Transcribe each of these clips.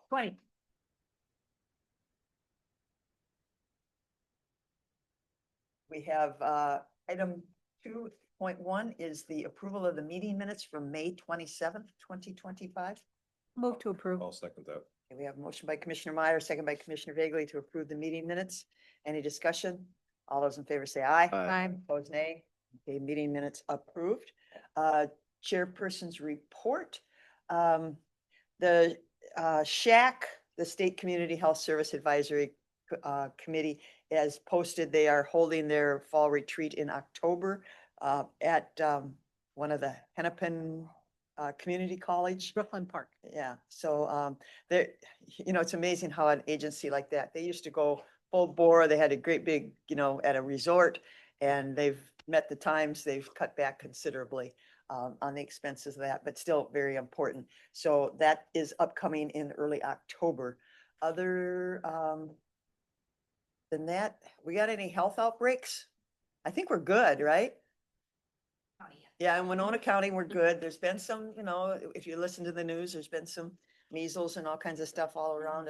20. We have item 2.1 is the approval of the meeting minutes from May 27th, 2025. Move to approve. I'll second that. We have a motion by Commissioner Meyer, second by Commissioner Vagley to approve the meeting minutes. Any discussion? All those in favor say aye. Aye. Opposed, nay. Okay, meeting minutes approved. Chairperson's report. The SHAC, the State Community Health Service Advisory Committee, has posted they are holding their fall retreat in October at one of the Hennepin Community College. Brooklyn Park. Yeah, so there, it's amazing how an agency like that, they used to go full bore. They had a great big, at a resort, and they've met the times. They've cut back considerably on the expenses of that, but still very important. So that is upcoming in early October. Other than that, we got any health outbreaks? I think we're good, right? Yeah, in Winona County, we're good. There's been some, if you listen to the news, there's been some measles and all kinds of stuff all around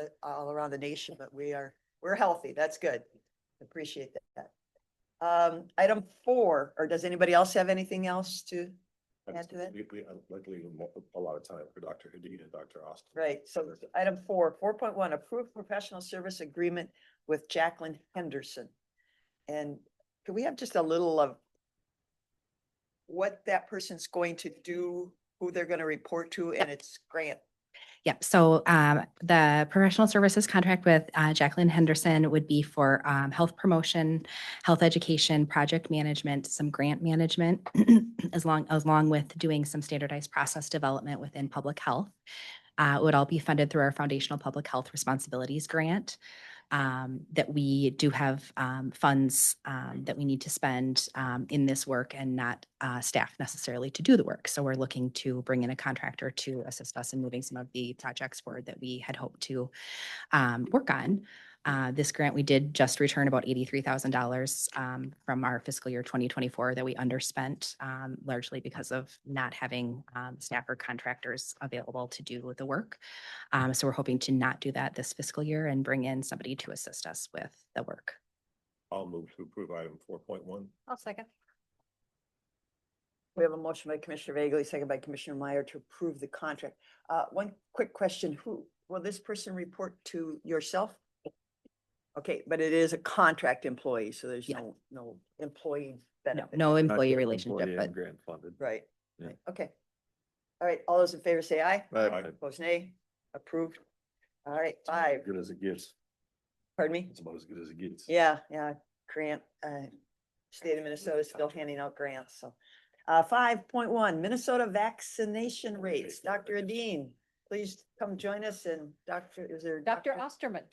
the nation, but we're healthy. That's good. Appreciate that. Item 4, or does anybody else have anything else to add to that? I'd like to leave a lot of time for Dr. Hadid and Dr. Austin. Right. So item 4.1, approved professional service agreement with Jacqueline Henderson. And could we have just a little of what that person's going to do, who they're going to report to, and its grant? Yep. So the professional services contract with Jacqueline Henderson would be for health promotion, health education, project management, some grant management, along with doing some standardized process development within public health. It would all be funded through our Foundational Public Health Responsibilities Grant. That we do have funds that we need to spend in this work and not staff necessarily to do the work. So we're looking to bring in a contractor to assist us in moving some of the projects forward that we had hoped to work on. This grant, we did just return about $83,000 from our fiscal year 2024 that we underspent largely because of not having staff or contractors available to do the work. So we're hoping to not do that this fiscal year and bring in somebody to assist us with the work. I'll move to approve item 4.1. I'll second. We have a motion by Commissioner Vagley, second by Commissioner Meyer to approve the contract. One quick question: who will this person report to? Yourself? Okay, but it is a contract employee, so there's no employee benefit. No employee relationship, Employee but and grant funded. Right. Yeah. Right. Okay. All right. All those in favor say aye. Aye. Opposed, nay. Approved. All right. 5. Good as it gets. Pardon me? It's about as good as it gets. Yeah. Grant. State of Minnesota is still handing out grants. So 5.1 Minnesota vaccination rates. Dr. Adine, please come join us. And Dr. Osterman.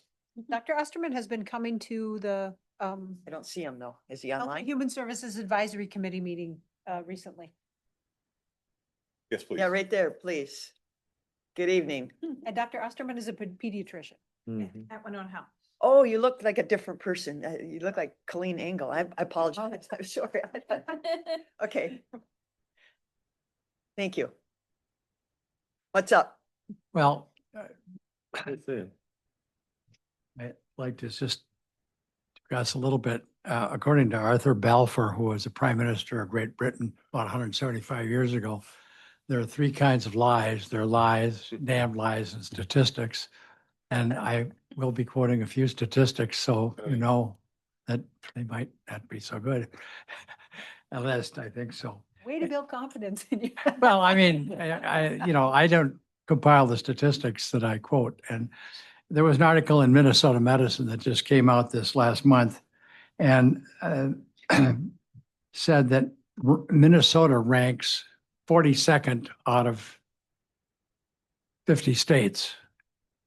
Dr. Osterman has been coming to the I don't see him though. Is he Health and online? Human Services Advisory Committee meeting recently. Yes, please. Yeah, right there, please. Good evening. And Dr. Osterman is a pediatrician Mhm. at Winona Health. Oh, you look like a different person. You look like Colleen Engel. I apologize. I'm sorry. Okay. Thank you. What's up? Well, That's it. I'd like to just discuss a little bit, according to Arthur Balfour, who was the Prime Minister of Great Britain about 175 years ago, there are 3 kinds of lies. There are lies, damned lies, and statistics. And I will be quoting a few statistics, so you know that they might not be so good. At least I think so. Way to build confidence in you. Well, I mean, I don't compile the statistics that I quote. And there was an article in Minnesota Medicine that just came out this last month and said that Minnesota ranks 42nd out of 50 states.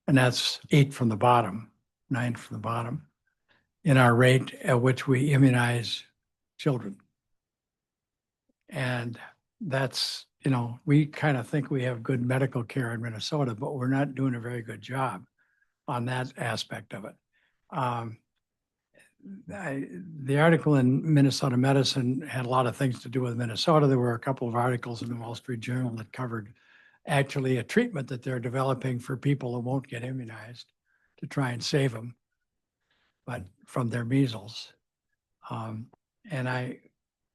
And that's 8 from the bottom, 9 from the bottom, in our rate at which we immunize children. And that's, we kind of think we have good medical care in Minnesota, but we're not doing a very good job on that aspect of it. The article in Minnesota Medicine had a lot of things to do with Minnesota. There were a couple of articles in the Wall Street Journal that covered actually a treatment that they're developing for people who won't get immunized to try and save them, but from their measles. And I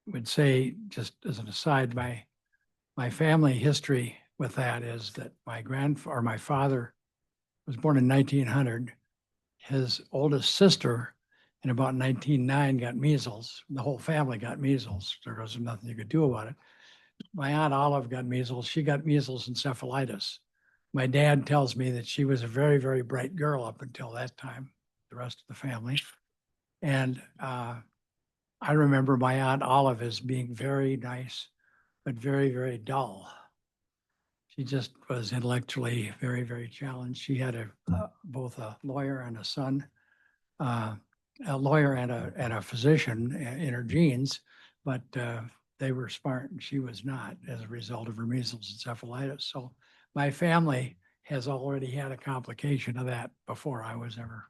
would say, just as an aside, my family history with that is that my father was born in 1900. His oldest sister in about 1909 got measles. The whole family got measles. There was nothing you could do about it. My Aunt Olive got measles. She got measles encephalitis. My dad tells me that she was a very, very bright girl up until that time, the rest of the family. And I remember my Aunt Olive as being very nice, but very, very dull. She just was intellectually very, very challenged. She had both a lawyer and a son, a lawyer and a physician in her genes, but they were smart and she was not as a result of her measles encephalitis. So my family has already had a complication of that before I was ever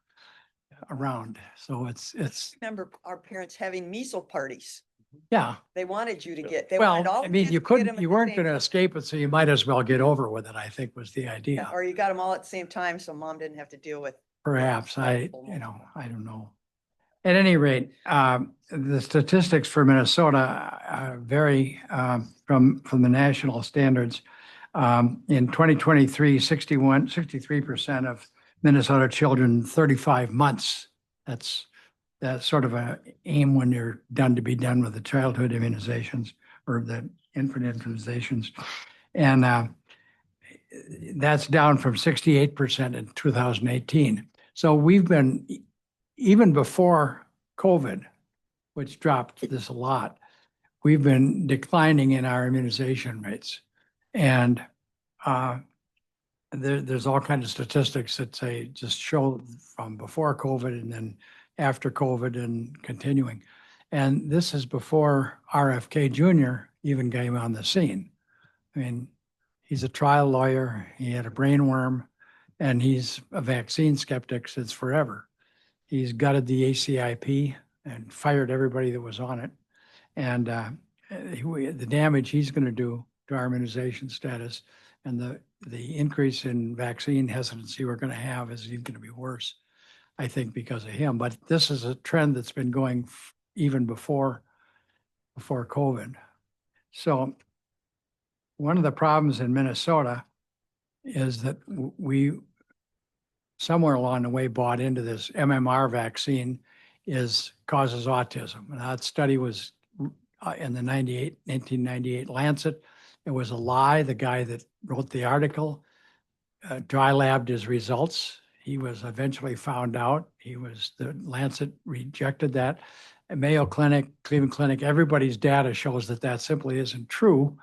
around. So it's Remember our parents having measles parties. yeah. They wanted you to get, they wanted Well, all I the mean, kids you to get couldn't, them at you the weren't same going to time. escape it, so you might as well get over with it, I think was the idea. Or you got them all at the same time, so mom didn't have to deal with. Perhaps, stressful I moment. don't know. At any rate, the statistics for Minnesota vary from the national standards. In 2023, 63% of Minnesota children 35 months. That's sort of a aim when you're done to be done with the childhood immunizations or the infant immunizations. And that's down from 68% in 2018. So we've been, even before COVID, which dropped this a lot, we've been declining in our immunization rates. And there's all kinds of statistics that say just show from before COVID and then after COVID and continuing. And this is before RFK Jr. even came on the scene. I mean, he's a trial lawyer. He had a brain worm, and he's a vaccine skeptic since forever. He's gutted the ACIP and fired everybody that was on it. And the damage he's going to do to our immunization status and the increase in vaccine hesitancy we're going to have is even going to be worse, I think, because of him. But this is a trend that's been going even before COVID. So one of the problems in Minnesota is that we somewhere along the way bought into this MMR vaccine causes autism. And that study was in the 1998 Lancet. It was a lie. The guy that wrote the article dry labbed his results. He was eventually found out. The Lancet rejected that. At Mayo Clinic, Cleveland Clinic, everybody's data shows that simply isn't true.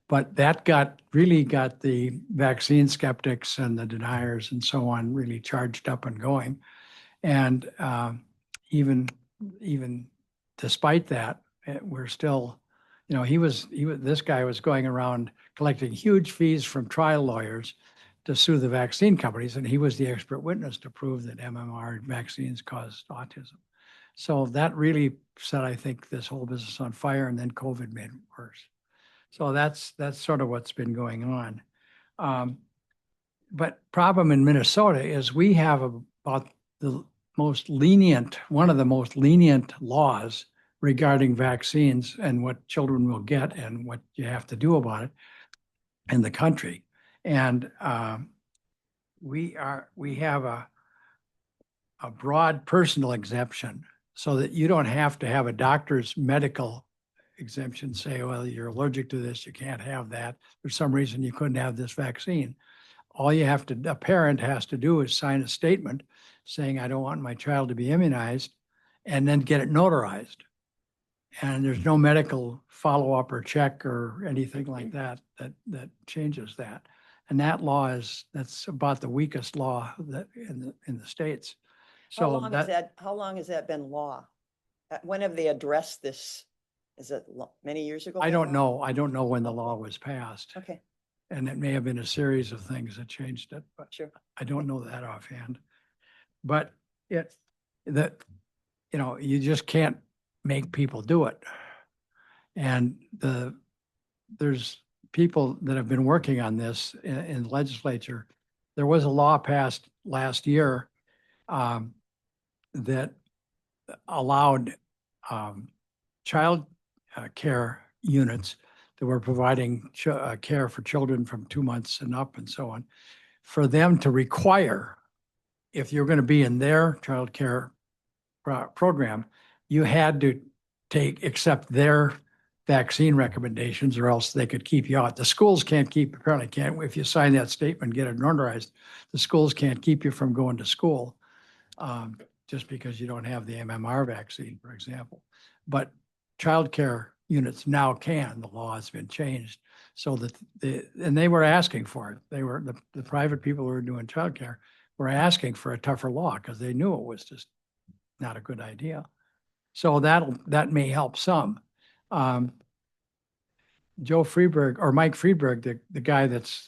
But that really got the vaccine skeptics and the deniers and so on really charged up and going. And even despite that, we're still, this guy was going around collecting huge fees from trial lawyers to sue the vaccine companies, and he was the expert witness to prove that MMR vaccines caused autism. So that really set, I think, this whole business on fire, and then COVID made it worse. So that's sort of what's been going on. But problem in Minnesota is we have about one of the most lenient laws regarding vaccines and what children will get and what you have to do about it in the country. And we have a broad personal exemption so that you don't have to have a doctor's medical exemption say, well, you're allergic to this, you can't have that. There's some reason you couldn't have this vaccine. All a parent has to do is sign a statement saying, I don't want my child to be immunized, and then get it notarized. And there's no medical follow-up or check or anything like that changes that. And that law that's about the weakest law that in the states. How So long has that been law? When have they addressed this? Is it many years ago? I don't know. I don't know when the law was passed. Okay, And it may have been a series of things that changed it, but sure. I don't know that offhand. But you just can't make people do it. And there's people that have been working on this in the legislature, there was a law passed last year that allowed child care units that were providing care for children from 2 months and up and so on, for them to require, if you're going to be in their child care program, you had to accept their vaccine recommendations or else they could keep you out. The schools apparently can't, if you sign that statement, get it notarized, the schools can't keep you from going to school just because you don't have the MMR vaccine, for example. But childcare units now can, the law has been changed so that and they were asking for it. They were, the private people who were doing childcare were asking for a tougher law because they knew it was just not a good idea. So that may help some. Joe Freeberg or Mike Freeberg, the guy that's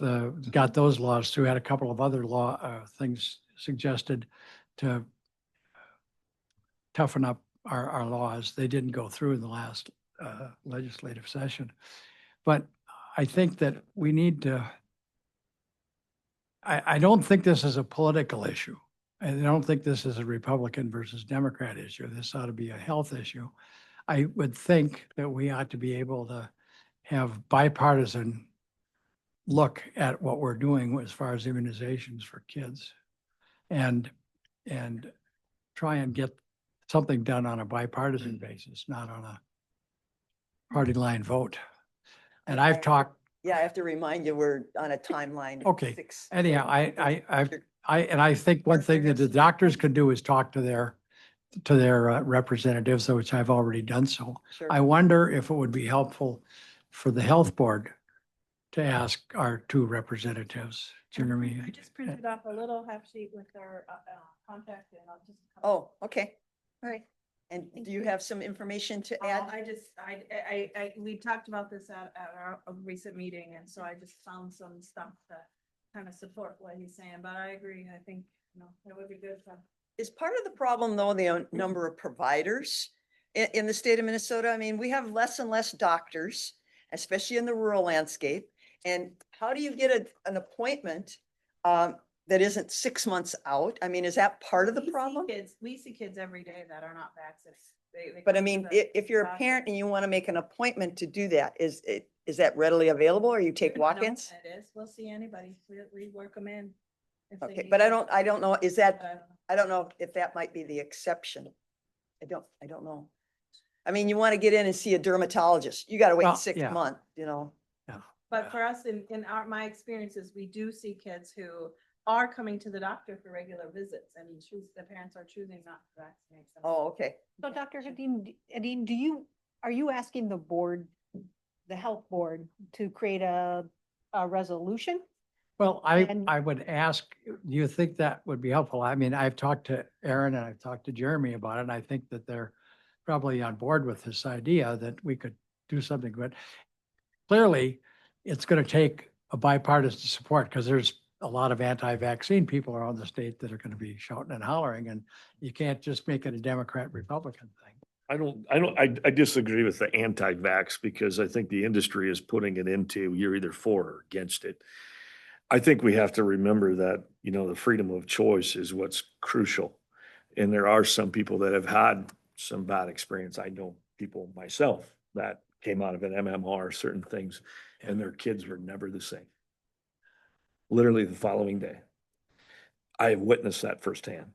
got those laws through, had a couple of other law things suggested to toughen up our laws. They didn't go through in the last legislative session. But I think that we need to, I don't think this is a political issue. I don't think this is a Republican versus Democrat issue. This ought to be a health issue. I would think that we ought to be able to have bipartisan look at what we're doing as far as immunizations for kids and try and get something done on a bipartisan basis, not on a party line vote. And I've talked, Yeah, I have to remind you, we're on a timeline. Okay. 6. anyhow, I think one thing that the doctors could do is talk to their representatives, which I've already done so. Sure. I wonder if it would be helpful for the health board to ask our 2 representatives, Jeremy. I just printed off a little half sheet with their contact and I'll just. Oh, okay. All right. And do you have some information to add? We talked about this at our a recent meeting, and so I just found some stuff to kind of support what he's saying, but I agree, I think, it would be good to. Is part of the problem though, the number of providers in the state of Minnesota? I mean, we have less and less doctors, especially in the rural landscape. And how do you get an appointment that isn't 6 months out? I mean, is that part of the problem? We see kids every day that are not vaccinated. But I mean, if you're a parent and you want to make an appointment to do that, is that readily available or you take walk-ins? It is, we'll see anybody, we work them in. if they Okay, need but I it. don't know, is that, But I don't know if that might be the exception. I don't know. I mean, you want to get in and see a dermatologist, you got to Well, wait 6 yeah. months, you know? But for us, my experiences, we do see kids who are coming to the doctor for regular visits and the parents are choosing not to vaccinate them. Oh, okay. So Dr. Hadeen, are you asking the board, the health board, to create a resolution? Well, And- I would ask, do you think that would be helpful? I mean, I've talked to Aaron and I've talked to Jeremy about it, and I think that they're probably on board with this idea that we could do something, but clearly it's going to take a bipartisan support because there's a lot of anti-vaccine people around the state that are going to be shouting and hollering, and you can't just make it a Democrat Republican thing. I disagree with the anti-vax because I think the industry is putting it into you're either for or against it. I think we have to remember that, the freedom of choice is what's crucial. And there are some people that have had some bad experience. I know people myself that came out of an MMR, certain things, and their kids were never the same. Literally the following day. I have witnessed that firsthand.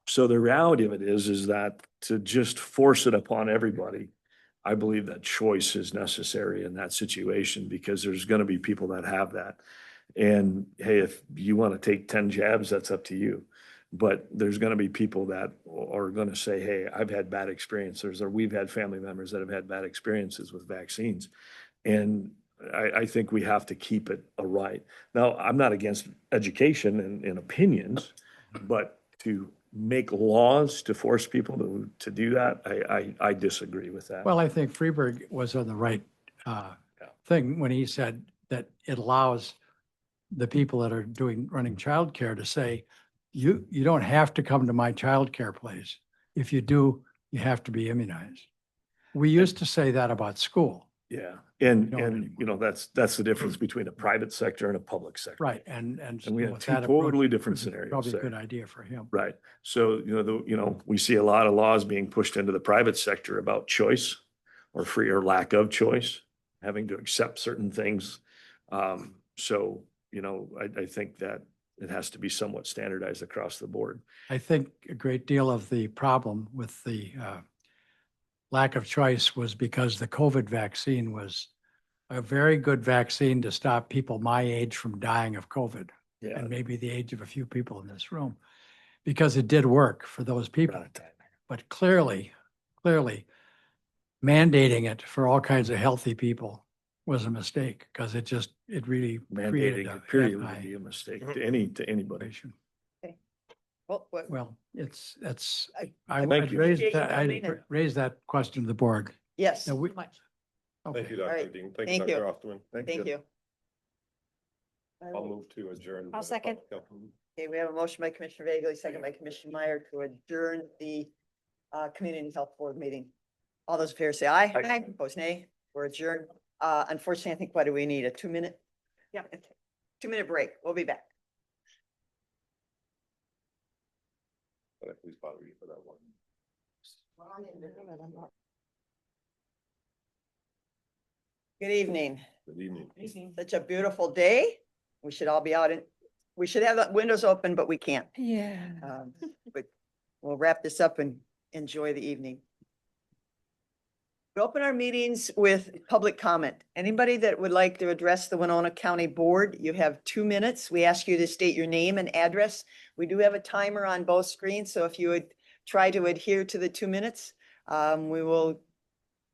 So the reality of it is that to just force it upon everybody, I believe that choice is necessary in that situation because there's going to be people that have that. And hey, if you want to take 10 jabs, that's up to you. But there's going to be people that are going to say, hey, I've had bad experiences, or we've had family members that have had bad experiences with vaccines. And I think we have to keep it a right. Now, I'm not against education and opinions, but to make laws to force people to do that, I disagree with that. Well, I think Freeberg was on the right thing when he said that it allows the people that are running childcare to say, you don't have to come to my childcare place. If you do, you have to be immunized. We used to say that about school. Yeah, We and, don't and, you know, anymore. that's the difference between a private sector and a public sector. Right, and. And we have with two that approach, totally different would be scenarios Probably a there. good idea for him. Right. So, we see a lot of laws being pushed into the private sector about choice or free or lack of choice, having to accept certain things. So, I think that it has to be somewhat standardized across the board. I think a great deal of the problem with the lack of choice was because the COVID vaccine was a very good vaccine to stop people my age from dying of COVID, Yeah. and maybe the age of a few people in this room, because it did work for those people. Right. But clearly mandating it for all kinds of healthy people was a mistake, because it really created Mandating a it period would high be a mistake to anybody. situation. Well, It's, I- I'd Thank you. raise Appreciate you that, coming I'd in. raise that question to the board. yes, Now, we- Much. okay. Thank you, All Dr. right. Dean. Thank Thank you. you, Dr. Osterman. thank you. I'll move to adjourn. I'll second. Okay, we have a motion by Commissioner Vagley, second by Commissioner Meyer to adjourn the Community Health Board meeting. All those in favor say aye. Aye. Opposed, nay. We're adjourned. Unfortunately, I think, what do we need? A 2-minute? Yeah. 2-minute break. We'll be back. Please bother you for that one. Good evening. Good evening. Such a beautiful day. We should all be out we should have the windows open, but we can't. Yeah. But we'll wrap this up and enjoy the evening. We open our meetings with public comment. Anybody that would like to address the Winona County Board, you have 2 minutes. We ask you to state your name and address. We do have a timer on both screens, so if you would try to adhere to the 2 minutes, we will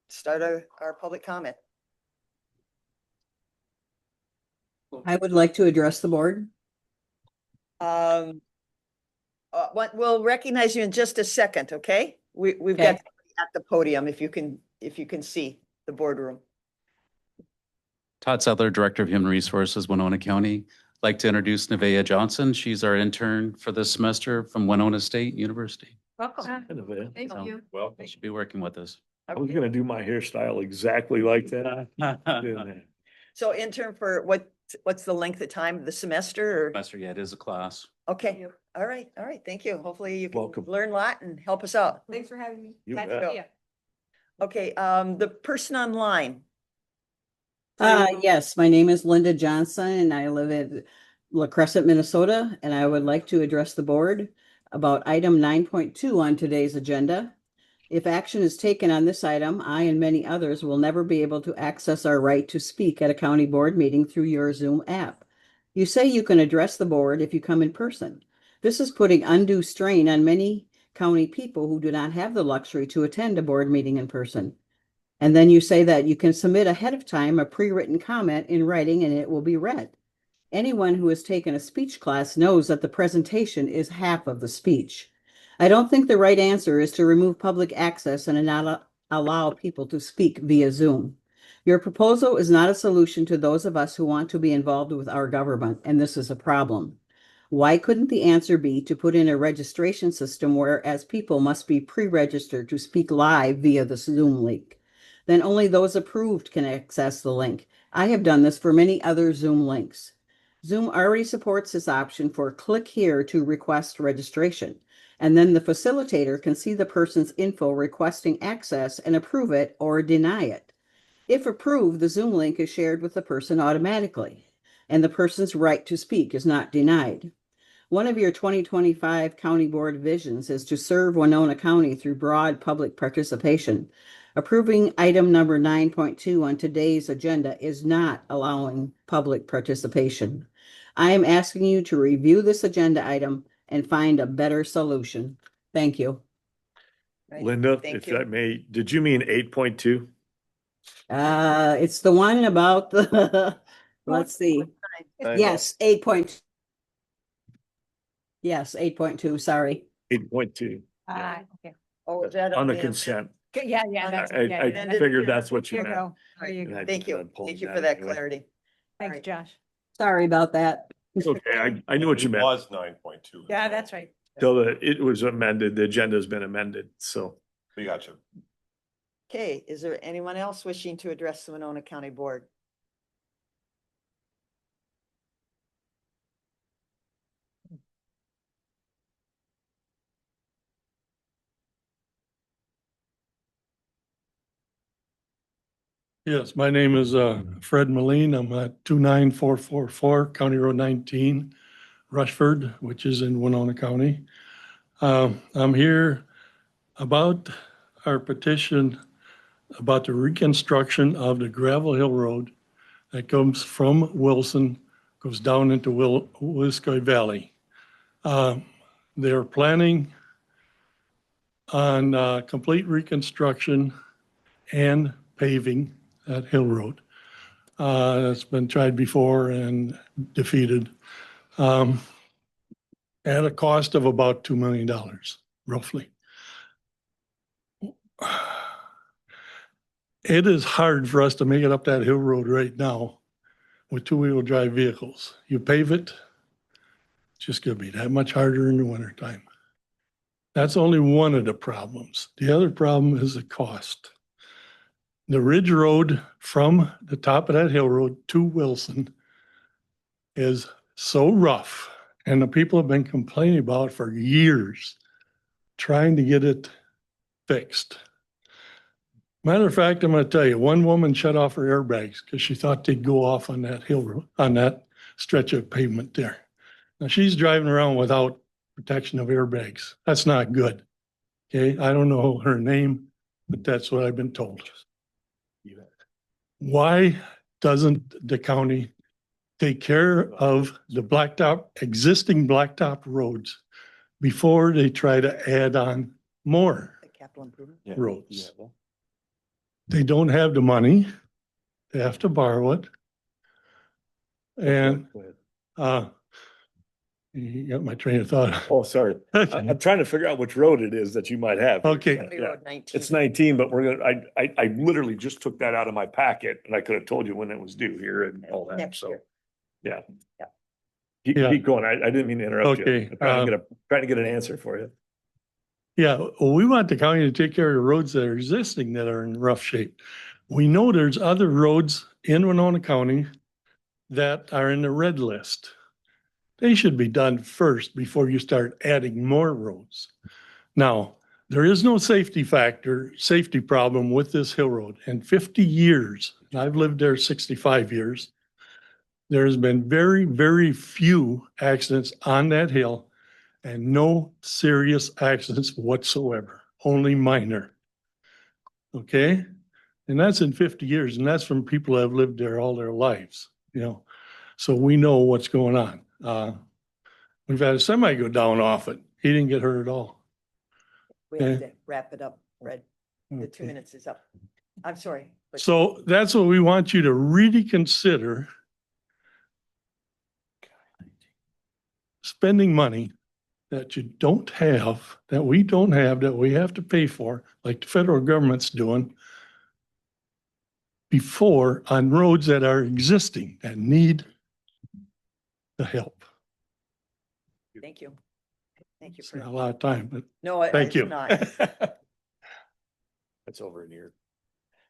start our public comment. I would like to address the board. We'll recognize you in just a second, okay? We've got Okay. somebody at the podium, if you can see the boardroom. Todd Settler, Director of Human Resources, Winona County. Like to introduce Nevaeh Johnson. She's our intern for this semester from Winona State University. Welcome. Thank you. Well, She'll be working with us. I was gonna do my hairstyle exactly like that. So intern for what's the length of time of the semester or? Semester, yeah, it is a class. Okay, all right, thank you. Hopefully you can Welcome. learn a lot and help us out. Thanks for having me. You Glad bet. to see ya. Okay, the person online. Yes, my name is Linda Johnson and I live in La Crescent, Minnesota, and I would like to address the board about item 9.2 on today's agenda. If action is taken on this item, I and many others will never be able to access our right to speak at a county board meeting through your Zoom app. You say you can address the board if you come in person. This is putting undue strain on many county people who do not have the luxury to attend a board meeting in person. And then you say that you can submit ahead of time a pre-written comment in writing and it will be read. Anyone who has taken a speech class knows that the presentation is half of the speech. I don't think the right answer is to remove public access and not allow people to speak via Zoom. Your proposal is not a solution to those of us who want to be involved with our government, and this is a problem. Why couldn't the answer be to put in a registration system whereas people must be pre-registered to speak live via the Zoom link? Then only those approved can access the link. I have done this for many other Zoom links. Zoom already supports this option for click here to request registration, and then the facilitator can see the person's info requesting access and approve it or deny it. If approved, the Zoom link is shared with the person automatically, and the person's right to speak is not denied. One of your 2025 County Board visions is to serve Winona County through broad public participation. Approving item number 9.2 on today's agenda is not allowing public participation. I am asking you to review this agenda item and find a better solution. Thank you. Right, Linda, thank if you. that may, did you mean 8.2? It's the one about the, let's see. Yes, 8. Yes, 8.2, sorry. 8.2, Okay. Oh, is that on the the- consent. Yeah, yeah. I- that's- I yeah, yeah, that's- figured that's what you There you meant. go. There you go. I Thank just you. had pulled Thank you that for that anyway. clarity. Thanks, right. Josh. Sorry about that. It's okay, I knew what you it meant. was 9.2. Yeah, that's right. So it was amended, the agenda's been amended, so. We got you. Okay, is there anyone else wishing to address the Winona County Board? Yes, my name is Fred Moline. I'm at 29444 County Road 19, Rushford, which is in Winona County. I'm here about our petition about the reconstruction of the Gravel Hill Road that comes from Wilson, goes down into Williscoy Valley. They're planning on complete reconstruction and paving that hill road. It's been tried before and defeated. At a cost of about $2 million, roughly. It is hard for us to make it up that hill road right now with two-wheel drive vehicles. You pave it, it's just gonna be that much harder in the wintertime. That's only one of the problems. The other problem is the cost. The ridge road from the top of that hill road to Wilson is so rough, and the people have been complaining about it for years, trying to get it fixed. Matter of fact, I'm going to tell you, one woman shut off her airbags because she thought they'd go off on that hill road, on that stretch of pavement there. Now she's driving around without protection of airbags. That's not good. Okay, I don't know her name, but that's what I've been told. Why doesn't the county take care of the existing blacktop roads before they try to add on more The capital improvement? roads? They don't have the money. They have to borrow it. And you got my train of thought. Oh, sorry. I'm trying to figure out which road it is that you might have. Okay. County Yeah. Road 19. It's 19, but we're gonna, I literally just took that out of my packet and I could have told you when it was due here and all that, Next so, year. yeah. Yeah. Yeah. Keep going. I didn't mean to interrupt you. Okay, I'm trying to get an answer for you. Yeah, well, we want the county to take care of the roads that are existing that are in rough shape. We know there's other roads in Winona County that are in the red list. They should be done first before you start adding more roads. Now, there is no safety problem with this hill road. In 50 years, and I've lived there 65 years, there's been very, very few accidents on that hill and no serious accidents whatsoever, only minor. Okay? And that's in 50 years, and that's from people that have lived there all their lives, you know. So we know what's going on. We've had a semi go down off it. He didn't get hurt at all. We have Okay. to wrap it up, Fred. The 2 Okay. minutes is up. I'm sorry. but- So that's what we want you to really consider. Spending money that you don't have, that we don't have, that we have to pay for, like the federal government's doing, before on roads that are existing that need the help. Thank you. Thank you. It's for not a lot of time, but No, thank it's you. not. That's over in here.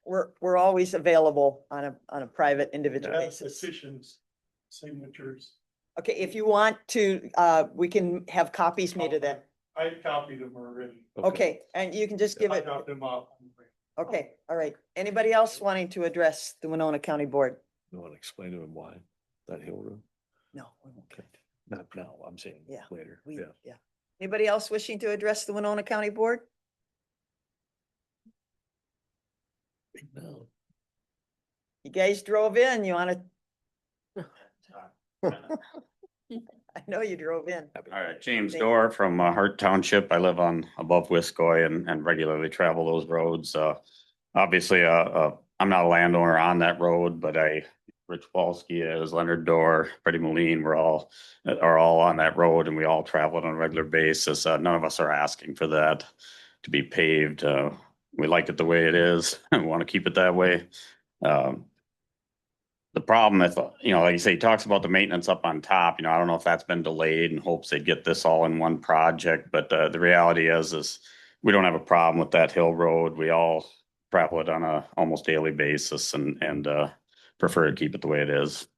We're always available on a private individual basis. Petitions, signatures. Okay, if you want to, we can have copies made of that. I copied them already. Okay, and you can just give I it, dropped them off. okay, all right. Anybody else wanting to address the Winona County Board? You want to explain to him why that hill road? No, we won't. Okay. Not now, I'm saying Yeah, later. We, Yeah. yeah. Anybody else wishing to address the Winona County Board? No. You guys drove in, you wanna? I know you drove in. All right, James Thank you. Dorr from Hart Township. I live on above Wiscoy and regularly travel those roads. Obviously, I'm not a landowner on that road, but Rich Walsky is, Leonard Dorr, Freddie Moline, are all on that road and we all travel it on a regular basis. None of us are asking for that to be paved. We like it the way it is and we want to keep it that way. The problem is, like you say, he talks about the maintenance up on top. I don't know if that's been delayed in hopes they'd get this all in one project, but the reality is we don't have a problem with that hill road. We all travel it on a almost daily basis and prefer to keep it the way it is.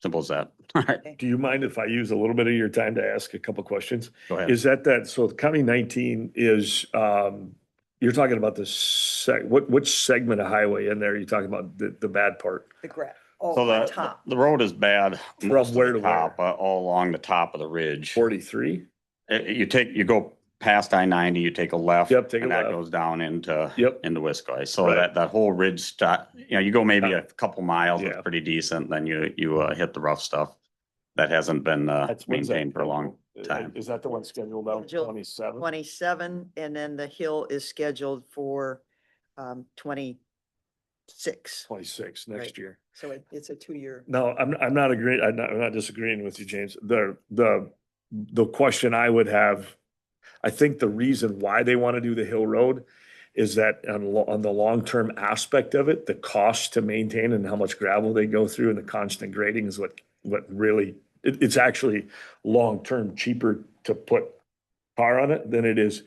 Simple as that. All right, Do you mind if I use a little bit of your time to ask a couple questions? go ahead. Is that, so County 19 is, you're talking about which segment of highway in there? Are you talking about the bad part? The graph. So Oh, on the, top. the road is bad. From most of where the to where? top, all along the top of the ridge. 43? You go past I-90, you take a left. Yep, take a and that left. goes down into, Yep. into Wiscoy. So Right. that whole ridge you go maybe a couple miles, it's Yeah. pretty decent, then you hit the rough stuff. That hasn't been When's that maintained for a long scheduled? time. Is that the one scheduled out Scheduled 27? 27, and then the hill is scheduled for 26. 26 Right. next year. So it's a 2-year. No, I'm not agreeing, I'm not disagreeing with you, James. The question I would have, I think the reason why they want to do the Hill Road is that on the long-term aspect of it, the cost to maintain and how much gravel they go through and the constant grading is what really, it's actually long-term cheaper to put tar on it than it is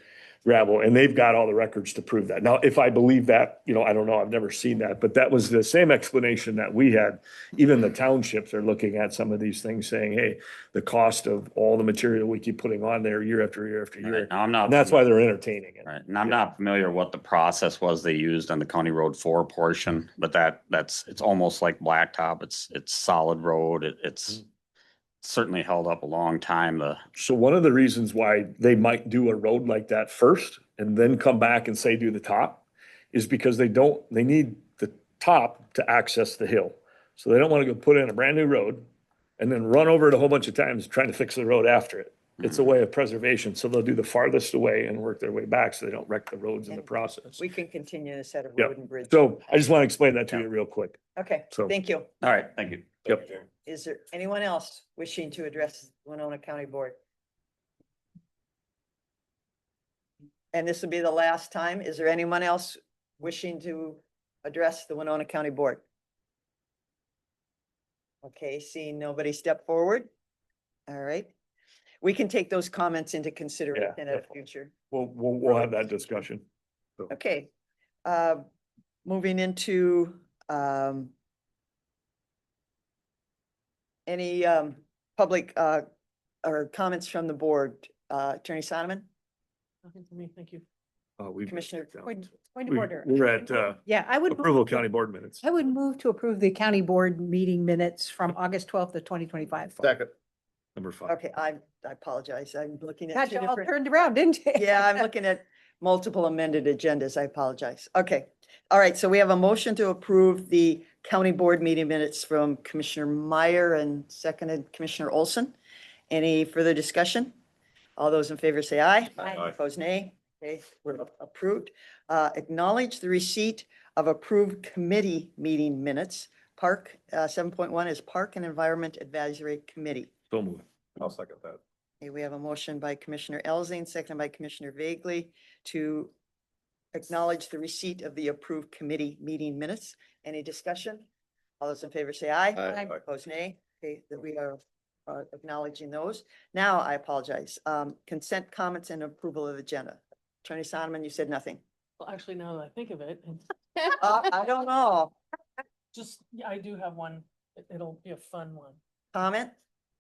gravel. And they've got all the records to prove that. Now, if I believe that, I don't know, I've never seen that, but that was the same explanation that we had. Even the townships are looking at some of these things saying, hey, the cost of all the material we keep putting on there year after year after year. Right, now I'm not. And that's why they're entertaining it. Right, and I'm not familiar what the process was they used on the County Road 4 portion, but it's almost like blacktop. It's solid road. It's certainly held up a long time. So one of the reasons why they might do a road like that first and then come back and say do the top is because they need the top to access the hill. So they don't want to go put in a brand new road and then run over it a whole bunch of times trying to fix the road after it. It's a way of preservation. So they'll do the farthest away and work their way back so they don't wreck the roads in the process. We can continue this at a Yep. road and bridge. So I just want to explain that to you real quick. Okay, So- thank you. All right, thank you. Yep. Is there anyone else wishing to address Winona County Board? And this will be the last time. Is there anyone else wishing to address the Winona County Board? Okay, seeing nobody step forward. All right. We can take those comments into consideration at a definitely. future. We'll have that discussion. So- Okay, moving into, any, public, or comments from the board, Attorney Sonneman, Nothing for me, thank you. Commissioner. Point of order. We're at Yeah, I would. approval of county board minutes. I would move to approve the county board meeting minutes from August 12th of 2025. Second. Number 5. Okay, I apologize. I'm looking at Got two you all different. turned around, didn't you? Yeah, I'm looking at multiple amended agendas. I apologize. Okay. All right, so we have a motion to approve the county board meeting minutes from Commissioner Meyer and seconded Commissioner Olson. Any further discussion? All those in favor say aye. Aye. Opposed, nay. Okay, we're approved. Acknowledge the receipt of approved committee meeting minutes. 7.1 is Park and Environment Advisory Committee. So moved. I'll second that. Okay, we have a motion by Commissioner Elzing, seconded by Commissioner Vagley to acknowledge the receipt of the approved committee meeting minutes. Any discussion? All those in favor say aye. Aye. Opposed, nay. Okay, that we are acknowledging those. Now, I apologize. Consent comments and approval of agenda. Attorney Sonneman, you said nothing. Well, actually, now that I think of it, I don't know. just, yeah, I do have one. It'll be a fun one, Comment?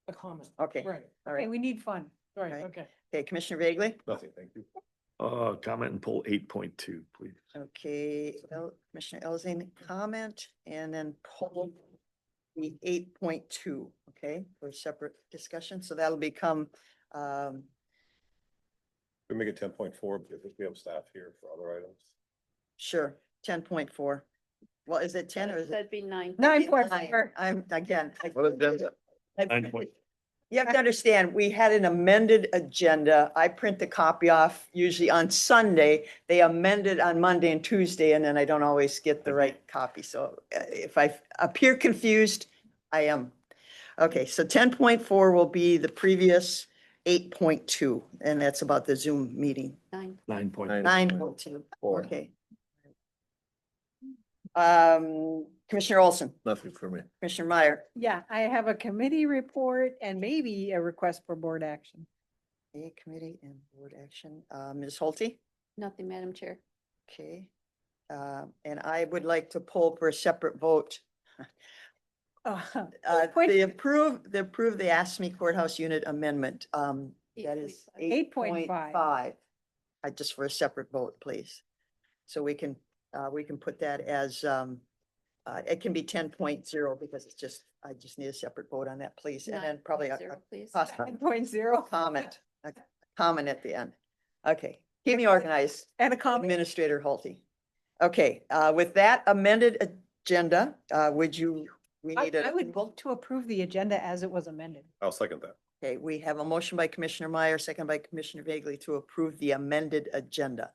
a comment. Okay, Right, all Okay, right. we need fun. right, Right. okay. Okay, Commissioner Vagley? Nothing, thank you. Comment and pull 8.2, please. Okay, Commissioner Elzing, comment, and then pull the 8.2, okay, for separate discussion. So that'll become, We make it 10.4 because we have staff here for other items. sure, 10.4. Well, is it 10 or is it? That'd be 9. 9.4. I'm, again. What agenda? 9 point. You have to understand, we had an amended agenda. I print the copy off usually on Sunday. They amend it on Monday and Tuesday, and then I don't always get the right copy. So if I appear confused, I am. Okay, so 10.4 will be the previous 8.2, and that's about the Zoom meeting. 9. 9.2, Four. okay. Commissioner Olson, Nothing for me. Commissioner Meyer. Yeah, I have a committee report and maybe a request for board action. Okay, committee and board action. Ms. Holte? Nothing, Madam Chair. Okay. And I would like to pull for a separate vote. Point- They approve the ASME courthouse unit amendment. That is 8.5. Just for a separate vote, please. So we can put that as, it can be 10.0 because I just need a separate vote on that, please. And then probably a cost- 10.0 comment, a comment at the end. Okay, keep me organized. and a comment. Administrator Hulty. Okay, with that amended agenda, we need I would a, vote to approve the agenda as it was amended. I'll second that. okay, we have a motion by Commissioner Meyer, second by Commissioner Vagley to approve the amended agenda.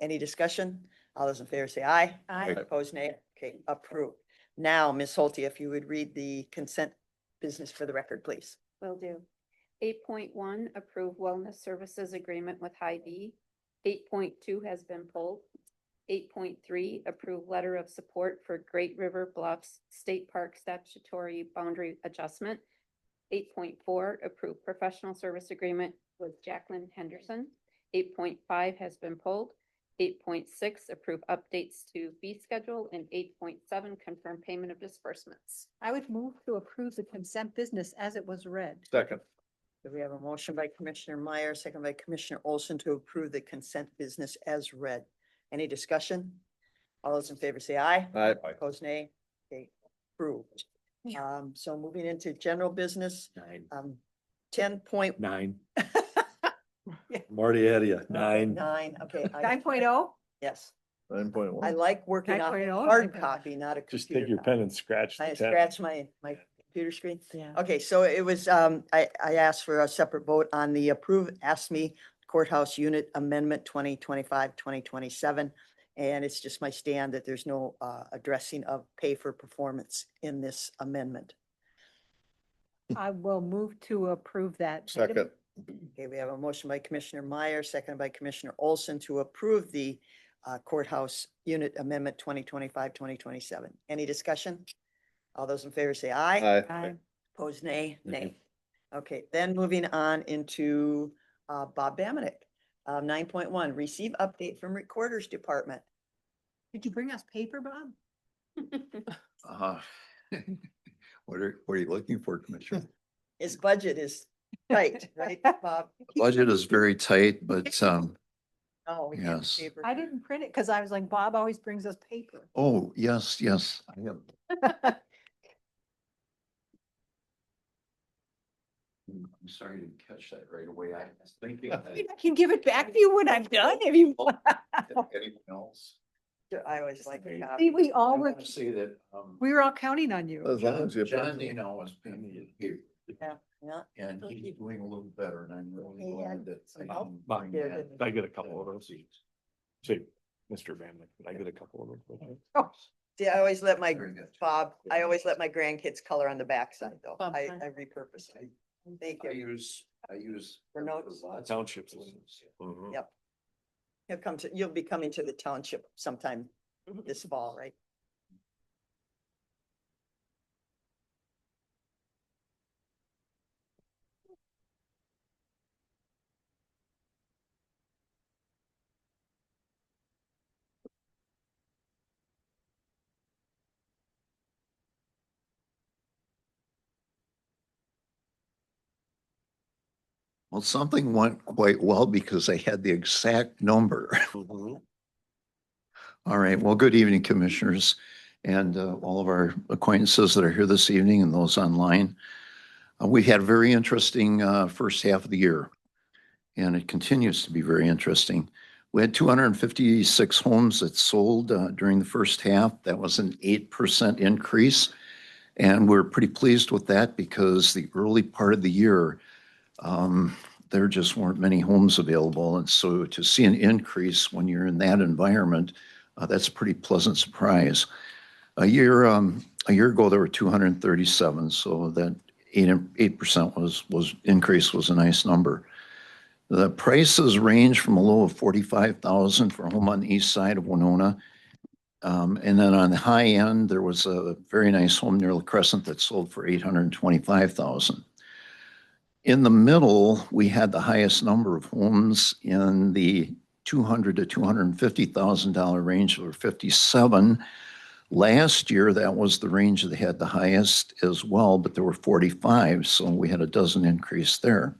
Any discussion? All those in favor say aye. Aye. Opposed, nay. Okay, approved. Now, Ms. Hulty, if you would read the consent business for the record, please. Will do. 8.1, approve wellness services agreement with Hy-Vee. 8.2 has been pulled. 8.3, approve letter of support for Great River Bluffs State Park statutory boundary adjustment. 8.4, approve professional service agreement with Jacqueline Henderson. 8.5 has been pulled. 8.6, approve updates to fee schedule, and 8.7, confirm payment of disbursements. I would move to approve the consent business as it was read. Second. So we have a motion by Commissioner Meyer, second by Commissioner Olson to approve the consent business as read. Any discussion? All those in favor say aye. Aye. Opposed, nay. Okay, approved. So moving into general business, 10.9. 9. I'm already ahead of you. 9. Okay. 9.0? Yes, 9.1. I like working on 9.0, hard 9.1. copy, not a Just computer take your copy. pen and scratch I the 10. scratch my computer screen. Yeah. Okay, so it was, I asked for a separate vote on the approved ASME courthouse unit amendment 2025-2027. And it's just my stand that there's no addressing of pay for performance in this amendment. I will move to approve that. Second. Okay, we have a motion by Commissioner Meyer, seconded by Commissioner Olson to approve the courthouse unit amendment 2025-2027. Any discussion? All those in favor say aye. Aye. Opposed, nay. Nay. Nay. Okay, then moving on into Bob Bamanek. 9.1, receive update from Recorder's Department. Did you bring us paper, Bob? What are you looking for, Commissioner? His budget is tight, right, Bob? Budget is very tight, but, Oh, we have Yes. paper. I didn't print it because I was like, Bob always brings us paper. oh, yes, yes, I have. I'm sorry to catch that right away. I was thinking. I can give it back to you when I'm done if you want. Anyone else? I always like the See, copy. we I all were, want to say that, we were all counting on you. As long as you. John Dino was paying me here, Yeah. and he's doing a little better, and I'm really Yeah. glad that. I Oh, can Bob, bring yeah, that. Did I get a couple of those? See, Mr. Van, did I get a couple of those? Oh, See, I always let my, Very good. Bob, I always let my grandkids color on the backside though. Bob, I fine. repurpose it. Thank I you. use. For notes? lots of Townships. places. Mhm. Yep. You'll be coming to the township sometime this fall, right? Well, something went quite well because I had the exact number. Mhm. All right. Well, good evening, commissioners, and all of our acquaintances that are here this evening and those online. We had a very interesting first half of the year, and it continues to be very interesting. We had 256 homes that sold during the first half. That was an 8% increase. And we're pretty pleased with that because the early part of the year, there just weren't many homes available. And so to see an increase when you're in that environment, that's a pretty pleasant surprise. A year ago, there were 237. So that 8% was increase was a nice number. The prices range from a low of 45,000 for a home on the east side of Winona. And then on the high end, there was a very nice home near La Crescent that sold for 825,000. In the middle, we had the highest number of homes in the $200,000 to $250,000 range or 57. Last year, that was the range that had the highest as well, but there were 45, so we had a dozen increase there.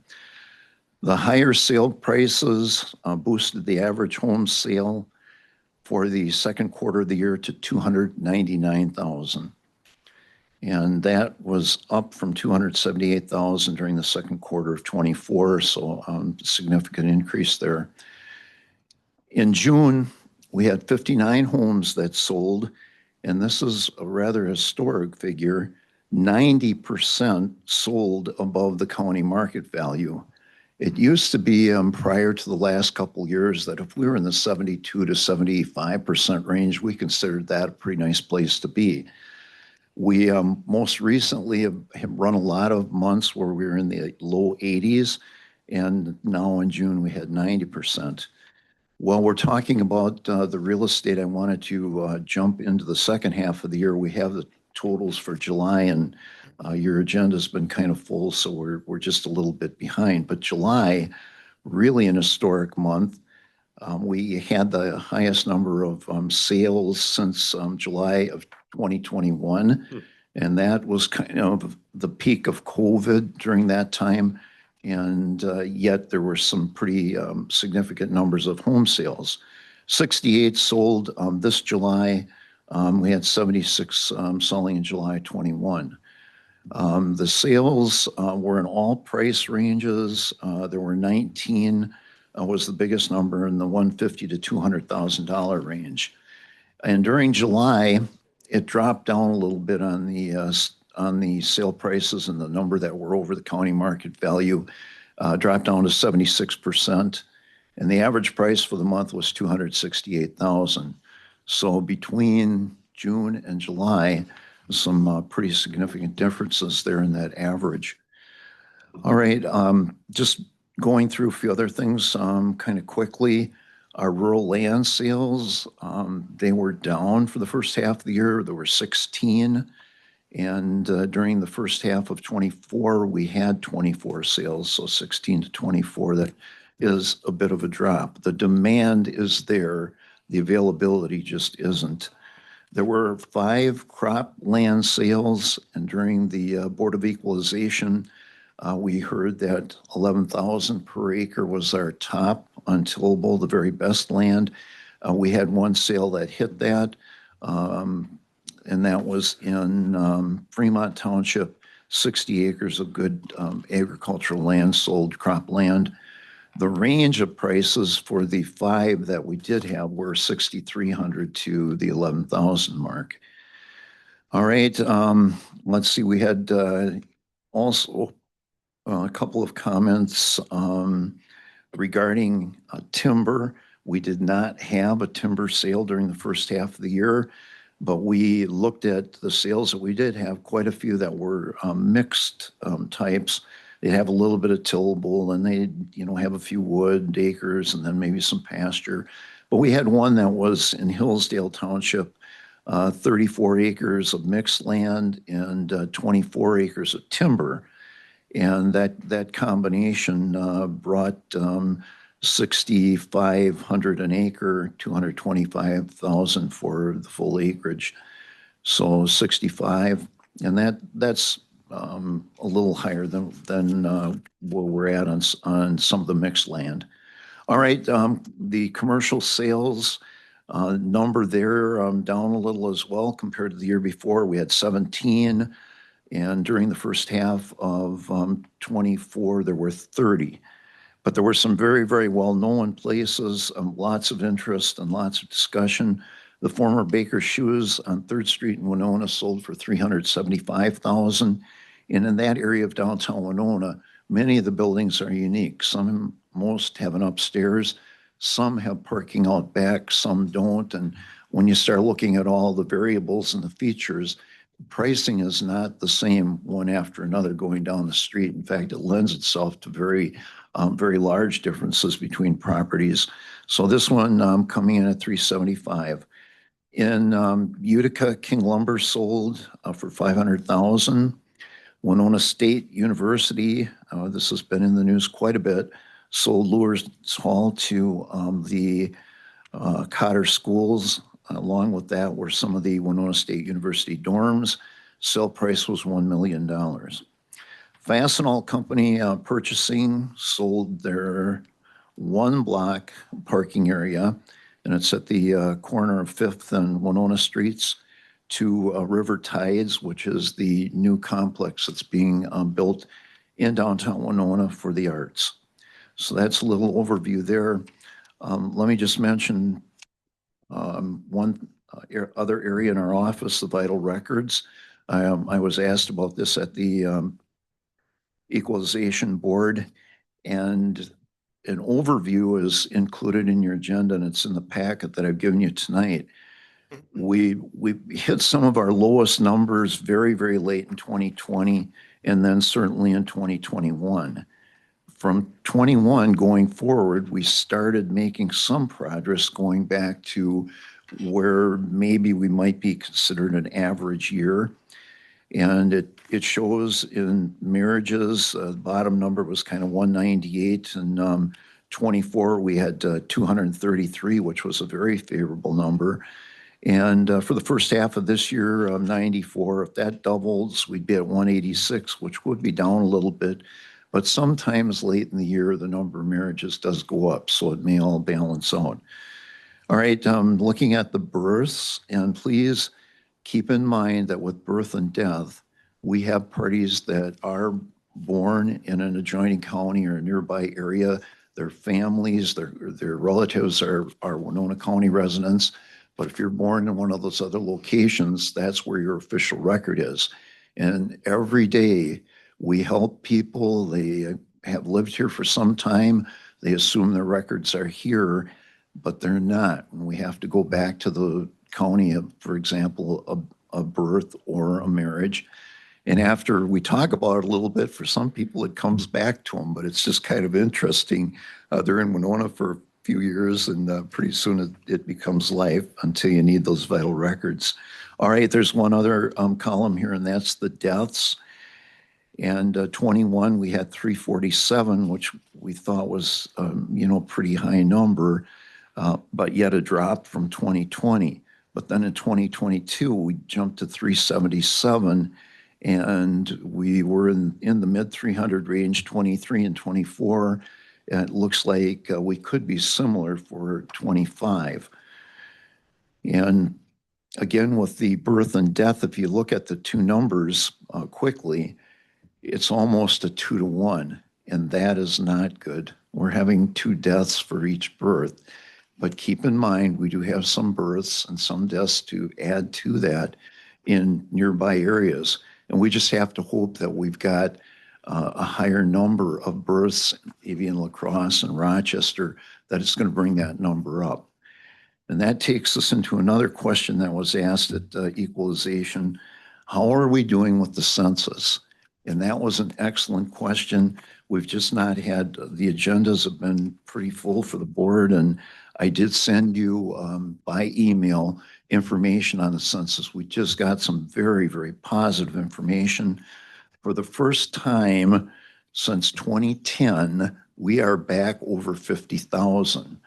The higher sale prices boosted the average home sale for the second quarter of the year to 299,000. And that was up from 278,000 during the second quarter of 24, so significant increase there. In June, we had 59 homes that sold, and this is a rather historic figure. 90% sold above the county market value. It used to be prior to the last couple years that if we were in the 72 to 75% range, we considered that a pretty nice place to be. We most recently have run a lot of months where we were in the low 80s, and now in June we had 90%. While we're talking about the real estate, I wanted to jump into the second half of the year. We have the totals for July, and your agenda's been kind of full, so we're just a little bit behind. But July, really an historic month. We had the highest number of sales since July of 2021, and that was kind of the peak of COVID during that time. And yet there were some pretty significant numbers of home sales. 68 sold this July. We had 76 selling in July 21. The sales were in all price ranges. There were 19 was the biggest number in the $150,000 to $200,000 range. And during July, it dropped down a little bit on the sale prices, and the number that were over the county market value dropped down to 76%. And the average price for the month was $268,000. So between June and July, some pretty significant differences there in that average. All right, just going through a few other things kind of quickly. Our rural land sales, they were down for the first half of the year. There were 16. And during the first half of 24, we had 24 sales, so 16 to 24. That is a bit of a drop. The demand is there. The availability just isn't. There were 5 crop land sales, and during the Board of Equalization, we heard that 11,000 per acre was our top untillable, the very best land. We had one sale that hit that, and that was in Fremont Township, 60 acres of good agricultural land sold, crop land. The range of prices for the 5 that we did have were 6,300 to the 11,000 mark. All right, let's see, we had also a couple of comments regarding timber. We did not have a timber sale during the first half of the year, but we looked at the sales that we did have, quite a few that were mixed types. They have a little bit of tillable, and they, have a few wood acres and then maybe some pasture. But we had one that was in Hillsdale Township, 34 acres of mixed land and 24 acres of timber. And that combination brought 6,500 an acre, 225,000 for the full acreage. So 65, and that's a little higher than where we're at on some of the mixed land. All right, the commercial sales number there down a little as well compared to the year before. We had 17. And during the first half of 24, there were 30. But there were some very, very well-known places, lots of interest and lots of discussion. The former Baker Shoes on 3rd Street in Winona sold for $375,000. And in that area of downtown Winona, many of the buildings are unique. Most have an upstairs, some have parking out back, some don't. And when you start looking at all the variables and the features, pricing is not the same one after another going down the street. In fact, it lends itself to very large differences between properties. So this one coming in at $375,000. In Utica, King Lumber sold for $500,000. Winona State University, this has been in the news quite a bit, sold Lewis Hall to the Cotter Schools. Along with that were some of the Winona State University dorms. Sale price was $1 million. Fastenal Company Purchasing sold their one block parking area, and it's at the corner of 5th and Winona Streets, to River Tides, which is the new complex that's being built in downtown Winona for the arts. So that's a little overview there. Let me just mention one other area in our office, the vital records. I was asked about this at the Equalization Board, and an overview is included in your agenda, and it's in the packet that I've given you tonight. We hit some of our lowest numbers very, very late in 2020, and then certainly in 2021. From 21 going forward, we started making some progress going back to where maybe we might be considered an average year. And it shows in marriages, bottom number was kind of 198, and 24, we had 233, which was a very favorable number. And for the first half of this year, 94, if that doubles, we'd be at 186, which would be down a little bit. But sometimes late in the year, the number of marriages does go up, so it may all balance out. All right, looking at the births, and please keep in mind that with birth and death, we have parties that are born in an adjoining county or a nearby area. Their families, their relatives are Winona County residents. But if you're born in one of those other locations, that's where your official record is. And every day we help people. They have lived here for some time. They assume their records are here, but they're not. And we have to go back to the county of, for example, a birth or a marriage. And after we talk about it a little bit, for some people it comes back to them, but it's just kind of interesting. They're in Winona for a few years, and pretty soon it becomes life until you need those vital records. All right, there's one other column here, and that's the deaths. And 21, we had 347, which we thought was, pretty high number, but yet a drop from 2020. But then in 2022, we jumped to 377, and we were in the mid 300 range, 23 and 24. And it looks like we could be similar for 25. And again, with the birth and death, if you look at the two numbers quickly, it's almost a 2-to-1, and that is not good. We're having 2 deaths for each birth. But keep in mind, we do have some births and some deaths to add to that in nearby areas. And we just have to hope that we've got a higher number of births, maybe in La Crosse and Rochester, that it's going to bring that number up. And that takes us into another question that was asked at Equalization. How are we doing with the census? And that was an excellent question. We've just not had, the agendas have been pretty full for the board, and I did send you by email information on the census. We just got some very, very positive information. For the first time since 2010, we are back over 50,000.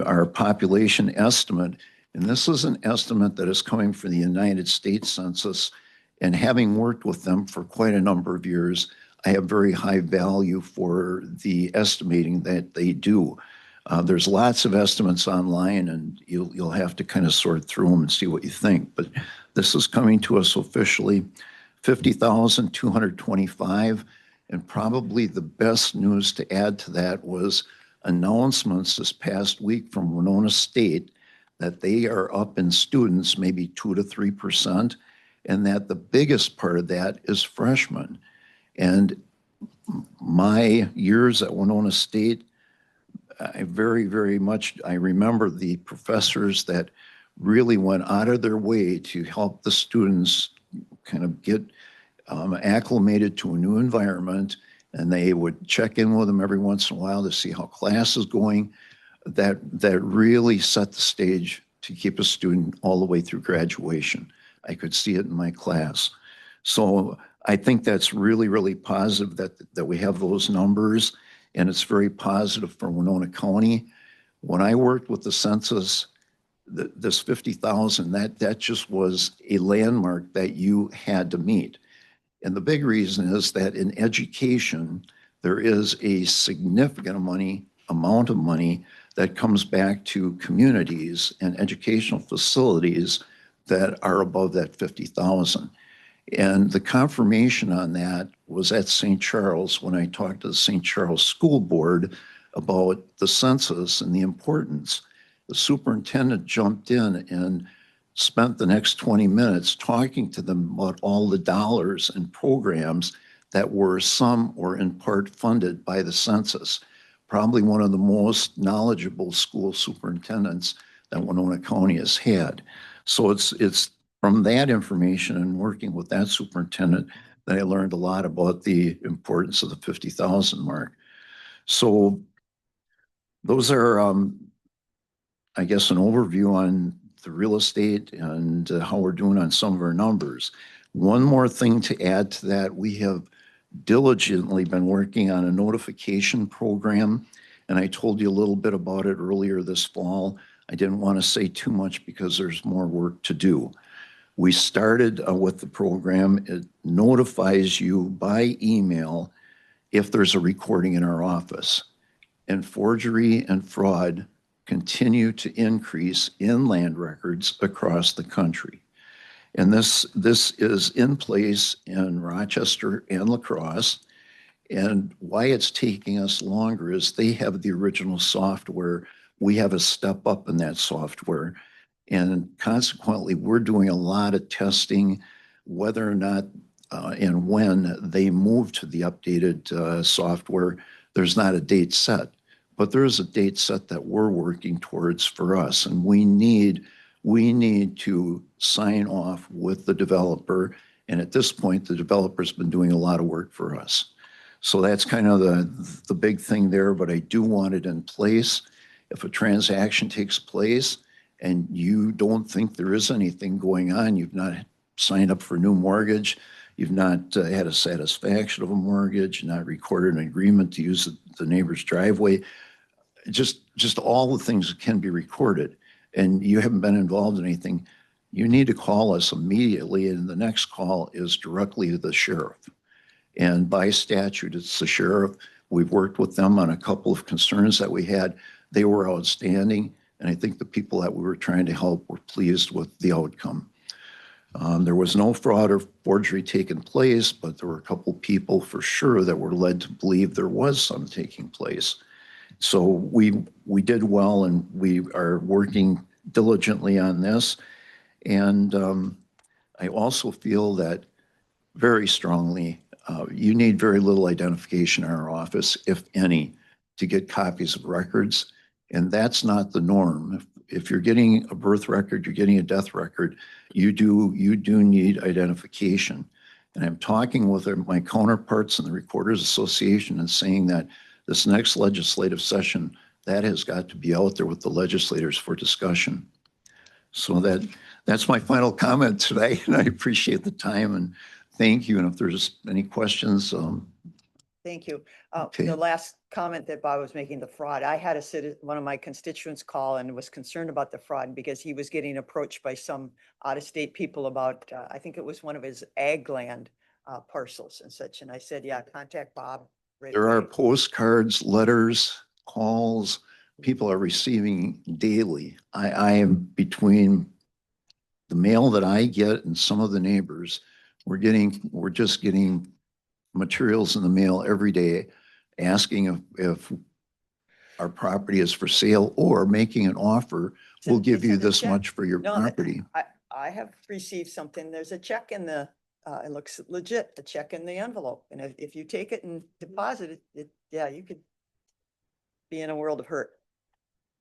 Our population estimate, and this is an estimate that is coming from the United States Census, and having worked with them for quite a number of years, I have very high value for the estimating that they do. There's lots of estimates online, and you'll have to kind of sort through them and see what you think. But this is coming to us officially, 50,225. And probably the best news to add to that was announcements this past week from Winona State that they are up in students maybe 2 to 3%, and that the biggest part of that is freshmen. And my years at Winona State, I very, very much, I remember the professors that really went out of their way to help the students kind of get acclimated to a new environment, and they would check in with them every once in a while to see how class is going. That really set the stage to keep a student all the way through graduation. I could see it in my class. So I think that's really, really positive that we have those numbers. and it's very positive for Winona County. When I worked with the census, this 50,000, that just was a landmark that you had to meet. And the big reason is that in education, there is a significant amount of money that comes back to communities and educational facilities that are above that 50,000. And the confirmation on that was at St. Charles when I talked to the St. Charles School Board about the census and the importance. The superintendent jumped in and spent the next 20 minutes talking to them about all the dollars and programs that were some or in part funded by the census. Probably one of the most knowledgeable school superintendents that Winona County has had. So it's from that information and working with that superintendent that I learned a lot about the importance of the 50,000 mark. So those are, I guess, an overview on the real estate and how we're doing on some of our numbers. One more thing to add to that, we have diligently been working on a notification program, and I told you a little bit about it earlier this fall. I didn't want to say too much because there's more work to do. We started with the program. It notifies you by email if there's a recording in our office. And forgery and fraud continue to increase in land records across the country. And this is in place in Rochester and La Crosse. And why it's taking us longer is they have the original software. We have a step up in that software. And consequently, we're doing a lot of testing whether or not and when they move to the updated software. There's not a date set, but there is a date set that we're working towards for us. And we need to sign off with the developer. And at this point, the developer's been doing a lot of work for us. So that's kind of the big thing there, but I do want it in place. If a transaction takes place and you don't think there is anything going on, you've not signed up for a new mortgage, you've not had a satisfaction of a mortgage, not recorded an agreement to use the neighbor's driveway, just all the things that can be recorded, and you haven't been involved in anything, you need to call us immediately, and the next call is directly to the sheriff. And by statute, it's the sheriff. We've worked with them on a couple of concerns that we had. They were outstanding, and I think the people that we were trying to help were pleased with the outcome. There was no fraud or forgery taking place, but there were a couple people for sure that were led to believe there was some taking place. So we did well, and we are working diligently on this. And I also feel that very strongly, you need very little identification in our office, if any, to get copies of records. And that's not the norm. If you're getting a birth record, you're getting a death record, you do need identification. And I'm talking with my counterparts in the Recorders Association and saying that this next legislative session, that has got to be out there with the legislators for discussion. So that's my final comment today, and I appreciate the time and thank you. And if there's any questions. Thank you. Okay. The last comment that Bob was making, the fraud, I had one of my constituents call and was concerned about the fraud because he was getting approached by some out-of-state people about, I think it was one of his ag land parcels and such. And I said, yeah, contact Bob. Right There are away. postcards, letters, calls, people are receiving daily. I am between the mail that I get and some of the neighbors, we're just getting materials in the mail every day asking if our property is for sale or making an offer, we'll give you this much for your property. I have received something. There's a check in the, it looks legit, a check in the envelope. And if you take it and deposit it, yeah, you could be in a world of hurt.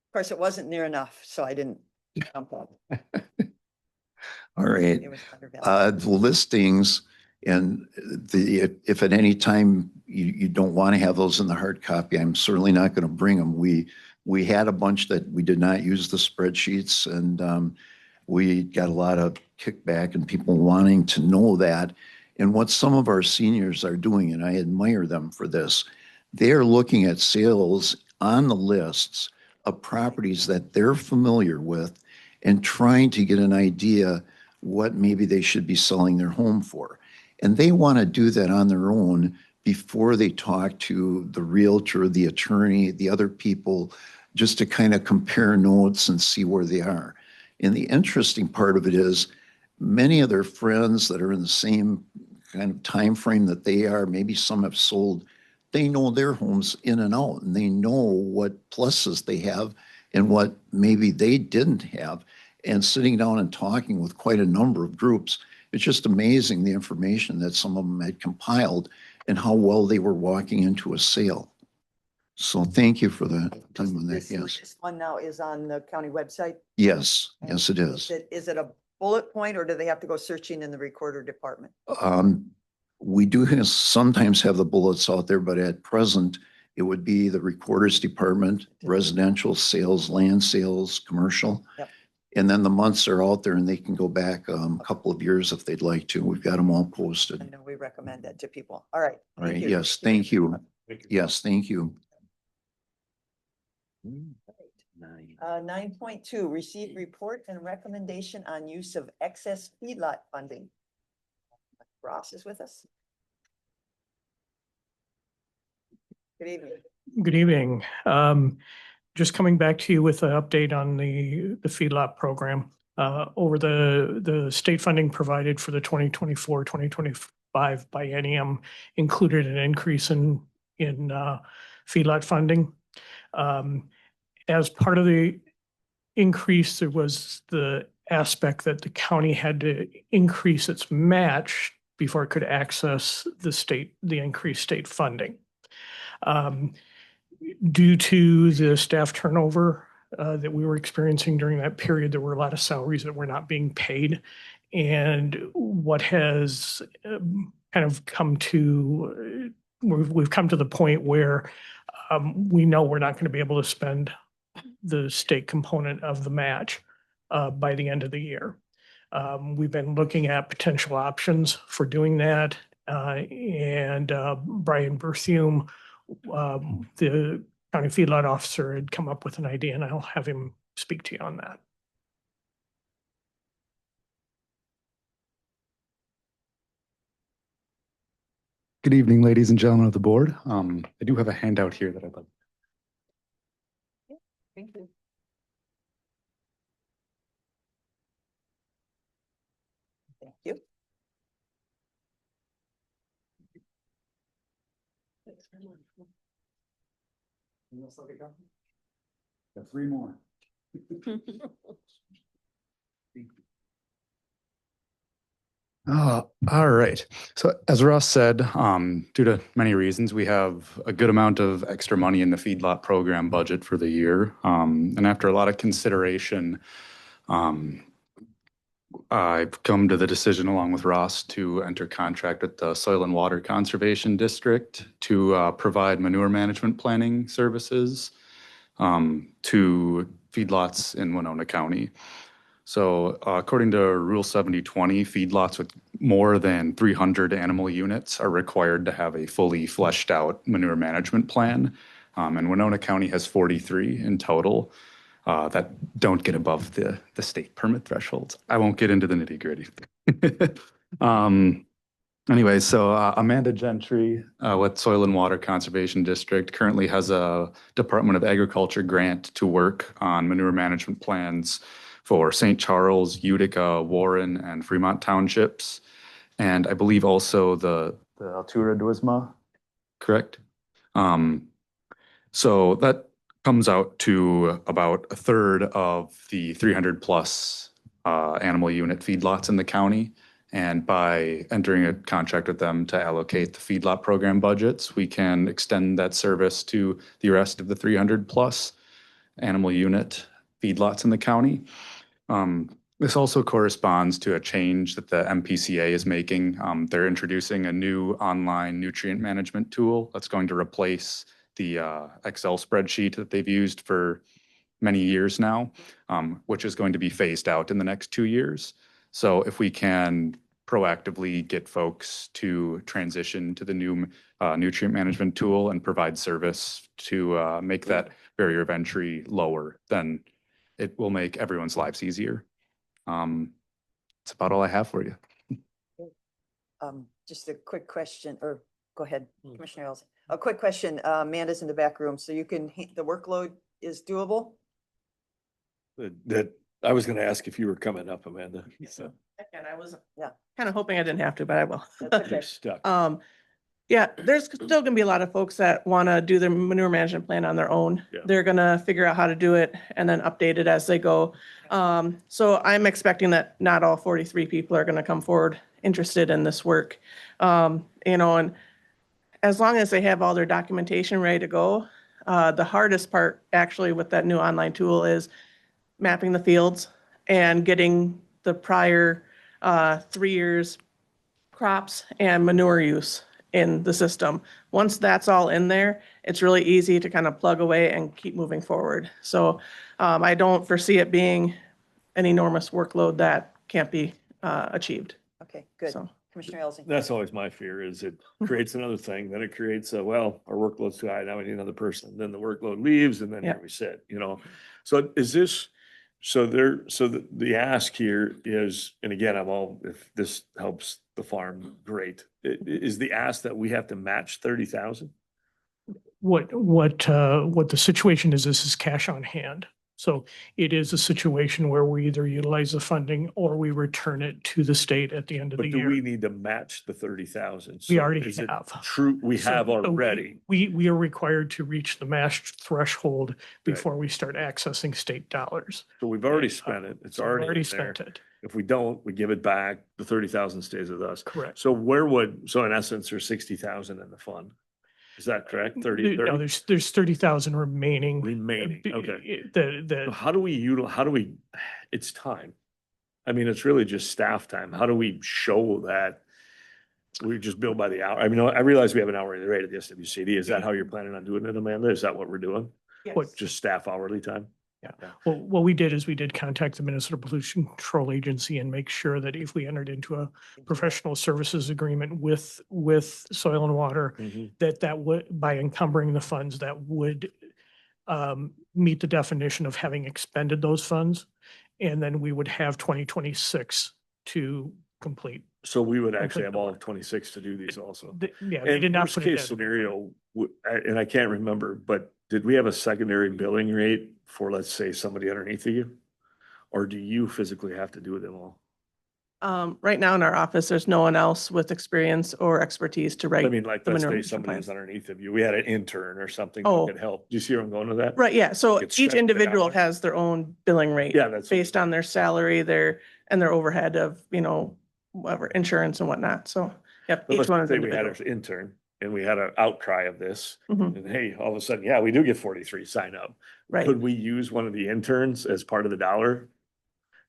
Of course, it wasn't near enough, so I didn't jump on it. All right. It was undervalued. The listings and if at any time you don't want to have those in the hard copy, I'm certainly not going to bring them. We had a bunch that we did not use the spreadsheets, and we got a lot of kickback and people wanting to know that. And what some of our seniors are doing, and I admire them for this, they're looking at sales on the lists of properties that they're familiar with and trying to get an idea what maybe they should be selling their home for. And they want to do that on their own before they talk to the realtor, the attorney, the other people, just to kind of compare notes and see where they are. And the interesting part of it is many of their friends that are in the same kind of time frame that they are, maybe some have sold, they know their homes in and out, and they know what pluses they have and what maybe they didn't have. And sitting down and talking with quite a number of groups, it's just amazing the information that some of them had compiled and how well they were walking into a sale. So thank you for the time on that. This Yes. latest one now is on the county website. Yes. Yes, it is. Is it a bullet point or do they have to go searching in the recorder department? We do sometimes have the bullets out there, but at present, it would be the recorder's department, residential sales, land sales, commercial. Yep. And then the months are out there and they can go back a couple of years if they'd like to. We've got them all posted. I know we recommend that to people. All right. All thank right. you. Yes, thank you. Thank you. Yes, thank you. 9.2, receive report and recommendation on use of excess feedlot funding. Ross is with us. Good evening. Good evening. Just coming back to you with an update on the feedlot program. Over the state funding provided for the 2024-2025 biennium included an increase in feedlot funding. As part of the increase, there was the aspect that the county had to increase its match before it could access the increased state funding. Due to the staff turnover that we were experiencing during that period, there were a lot of salaries that were not being paid. And what has kind of come to, we've come to the point where we know we're not going to be able to spend the state component of the match by the end of the year. We've been looking at potential options for doing that. And Brian Berthume, the county feedlot officer, had come up with an idea, and I'll have him speak to you on that. Good evening, ladies and gentlemen of the board. I do have a handout here that I'd like. Thank you. Thank you. Got 3 more. All right. So as Ross said, due to many reasons, we have a good amount of extra money in the feedlot program budget for the year. And after a lot of consideration, I've come to the decision along with Ross to enter contract with the Soil and Water Conservation District to provide manure management planning services to feedlots in Winona County. So according to Rule 7020, feedlots with more than 300 animal units are required to have a fully fleshed out manure management plan. And Winona County has 43 in total that don't get above the state permit thresholds. I won't get into the nitty gritty. Anyway, so Amanda Gentry with Soil and Water Conservation District currently has a Department of Agriculture grant to work on manure management plans for St. Charles, Utica, Warren, and Fremont townships. And I believe also the Altura Duisma, correct? So that comes out to about a third of the 300 plus animal unit feedlots in the county. And by entering a contract with them to allocate the feedlot program budgets, we can extend that service to the rest of the 300 plus animal unit feedlots in the county. This also corresponds to a change that the MPCA is making. They're introducing a new online nutrient management tool that's going to replace the Excel spreadsheet that they've used for many years now, which is going to be phased out in the next 2 years. So if we can proactively get folks to transition to the new nutrient management tool and provide service to make that barrier of entry lower, then it will make everyone's lives easier. That's about all I have for you. Just a quick question, or go ahead, Commissioner Ells. A quick question, Amanda's in the back room, so you can, the workload is doable? That, I was gonna ask if you were coming up, Amanda. So And I was Yeah. kind of hoping I didn't have to, but I will. That's okay. you're stuck. Yeah, there's still gonna be a lot of folks that wanna do their manure management plan on their own. Yeah. They're gonna figure out how to do it and then update it as they go. So I'm expecting that not all 43 people are gonna come forward interested in this work. And as long as they have all their documentation ready to go, the hardest part actually with that new online tool is mapping the fields and getting the prior 3 years crops and manure use in the system. Once that's all in there, it's really easy to kind of plug away and keep moving forward. So I don't foresee it being an enormous workload that can't be achieved. Okay, good. So. Commissioner Elsing. That's always my fear, is it creates another thing, then it creates a, well, our workload's too high, now we need another person, then the workload leaves, and then Yeah. here we sit, you know? So is this, so the ask here is, and again, if this helps the farm, great. Is the ask that we have to match 30,000? What the situation is, this is cash on hand. So it is a situation where we either utilize the funding or we return it to the state at the end of But the do we year. need to match the 30,000? We So already is it have. True, we So, have we- already. We are required to reach the match threshold before we start accessing state dollars. So we've already spent it, it's So we've already in there. spent it. If we don't, we give it back, the 30,000 stays with us. Correct. So so in essence, there's 60,000 in the fund. Is that correct? 30, No, there's 30,000 remaining. remaining, okay. The, How do we, it's time. I mean, it's really just staff time. How do we show that we just bill by the hour? I mean, I realize we have an hourly rate at the SWCD. Is that how you're planning on doing it, Amanda? Is that what we're doing? What- Just staff hourly time? Well, what we did is we did contact the Minnesota Pollution Control Agency and make sure that if we entered into a professional services agreement with Soil and Water, Mhm. that would, by encumbering the funds, that would meet the definition of having expended those funds. And then we would have 2026 to complete. So we would actually Complete have the all of work. 26 to do these also. Yeah, they And did not worst put it case as. scenario, and I can't remember, but did we have a secondary billing rate for, let's say, somebody underneath of you? Or do you physically have to do them all? Right now in our office, there's no one else with experience or expertise to write. I mean, like, the let's manure say management somebody was plans. underneath of you. We had an intern or something that Oh. could help. Do you see where I'm going with that? Right, yeah. So Could each stretch it individual out. has their own billing rate. Yeah, that's. Based on their salary, their overhead of, whatever, insurance and whatnot. So, yep, But each let's one is say we had individual. an intern and we had an outcry of this, Mhm. and hey, all of a sudden, yeah, we do get 43 sign up. Right. Could we use one of the interns as part of the dollar?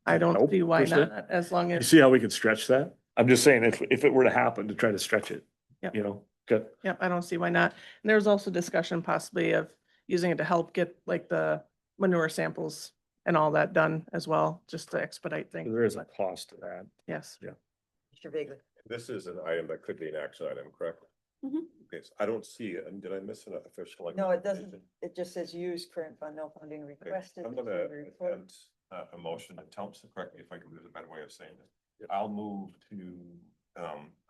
I don't Help, see why per se? not, as long You as, see how we could stretch that? I'm just saying, if it were to happen, to try to stretch it, Yep. good. yep, I don't see why not. And there's also discussion possibly of using it to help get like the manure samples and all that done as well, just to expedite things. There is a cost to that. Yes. Mr. Bagley. This is an item that could be an action item, correct? Mhm. Okay, so I don't see it. And did I miss an official? like, No, it doesn't. It just says use current fund, no funding Okay, requested. I'm gonna attempt a motion, and tell us, correct me if I can, there's a better way of saying this. I'll move to,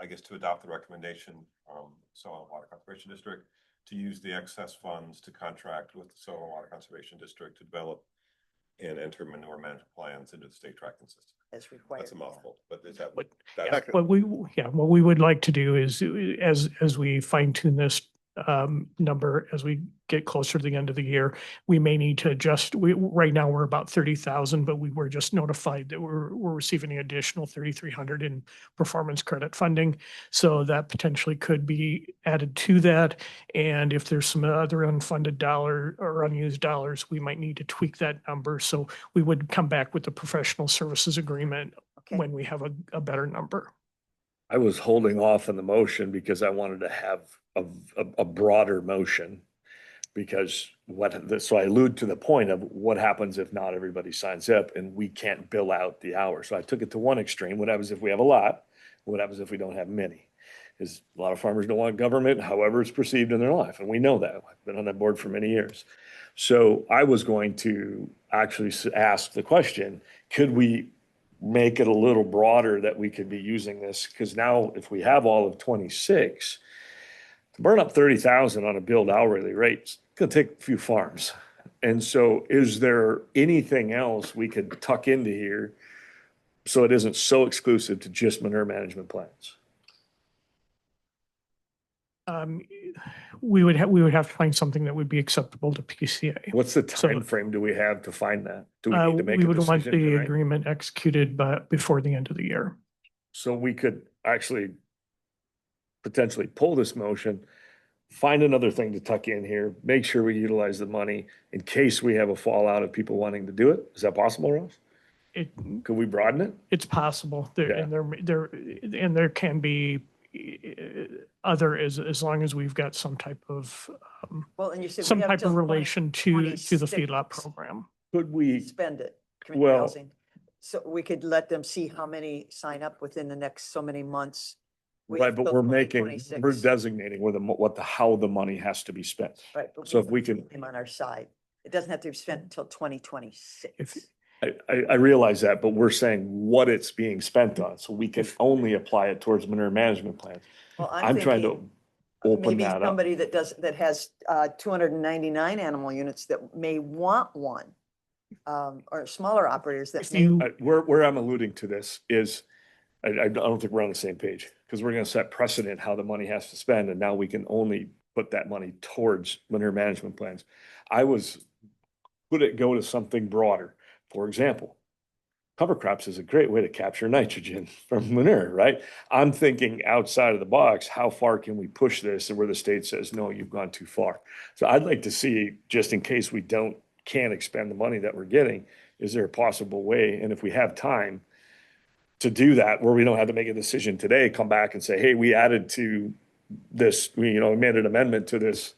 I guess, to adopt the recommendation from Soil and Water Conservation District to use the excess funds to contract with the Soil and Water Conservation District to develop and enter manure management plans into the state tracking system. As required. That's a mouthful, but is that? But, that- What we would like to do is, as we fine tune this number, as we get closer to the end of the year, we may need to adjust. Right now, we're about 30,000, but we were just notified that we're receiving an additional 3,300 in performance credit funding. So that potentially could be added to that. And if there's some other unfunded dollar or unused dollars, we might need to tweak that number. So we would come back with the professional services agreement Okay. when we have a better number. I was holding off on the motion because I wanted to have a broader motion. Because so I allude to the point of what happens if not everybody signs up and we can't bill out the hour. So I took it to one extreme, what happens if we have a lot, What happens if we don't have many? Is a lot of farmers don't want government, however it's perceived in their life, and we know that. I've been on that board for many years. So I was going to actually ask the question, could we make it a little broader that we could be using this? Because now if we have all of 26, to burn up 30,000 on a billed hourly rate, it's gonna take a few farms. And so is there anything else we could tuck into here so it isn't so exclusive to just manure management plans? Um, we would have to find something that would be acceptable to PCA. What's the So, time frame do we have to find that? Do we need to make We a would want decision the tonight? agreement executed before the end of the year. So we could actually potentially pull this motion, find another thing to tuck in here, make sure we utilize the money in case we have a fallout of people wanting to do it. Is that possible, Ross? It, Could we broaden it? it's possible there, Yeah. and there can be other as long as we've got some type of, Well, and you said. we some have type till of relation to the 26 feedlot program. Could we, Spend it, community Well- housing. So we could let them see how many sign up within the next so many months. We right, have but till we're 2026. we're designating where how the money has to be spent. Right. but So if we put can, Them on our side. It doesn't have to be spent until 2026. I realize that, but we're saying what it's being spent on, so we can only apply it towards manure management plans. Well, I'm trying to thinking open maybe that up. somebody that has 299 animal units that may want one. Or smaller operators that If may. you, Where I'm alluding to this is, I don't think we're on the same page, because we're gonna set precedent how the money has to spend, and now we can only put that money towards manure management plans. Could it go to something broader? For example, cover crops is a great way to capture nitrogen from manure, right? I'm thinking outside of the box, how far can we push this and where the state says, no, you've gone too far. So I'd like to see, just in case we can't expend the money that we're getting, is there a possible way? And if we have time to do that, where we don't have to make a decision today, come back and say, hey, we added to this, we made an amendment to this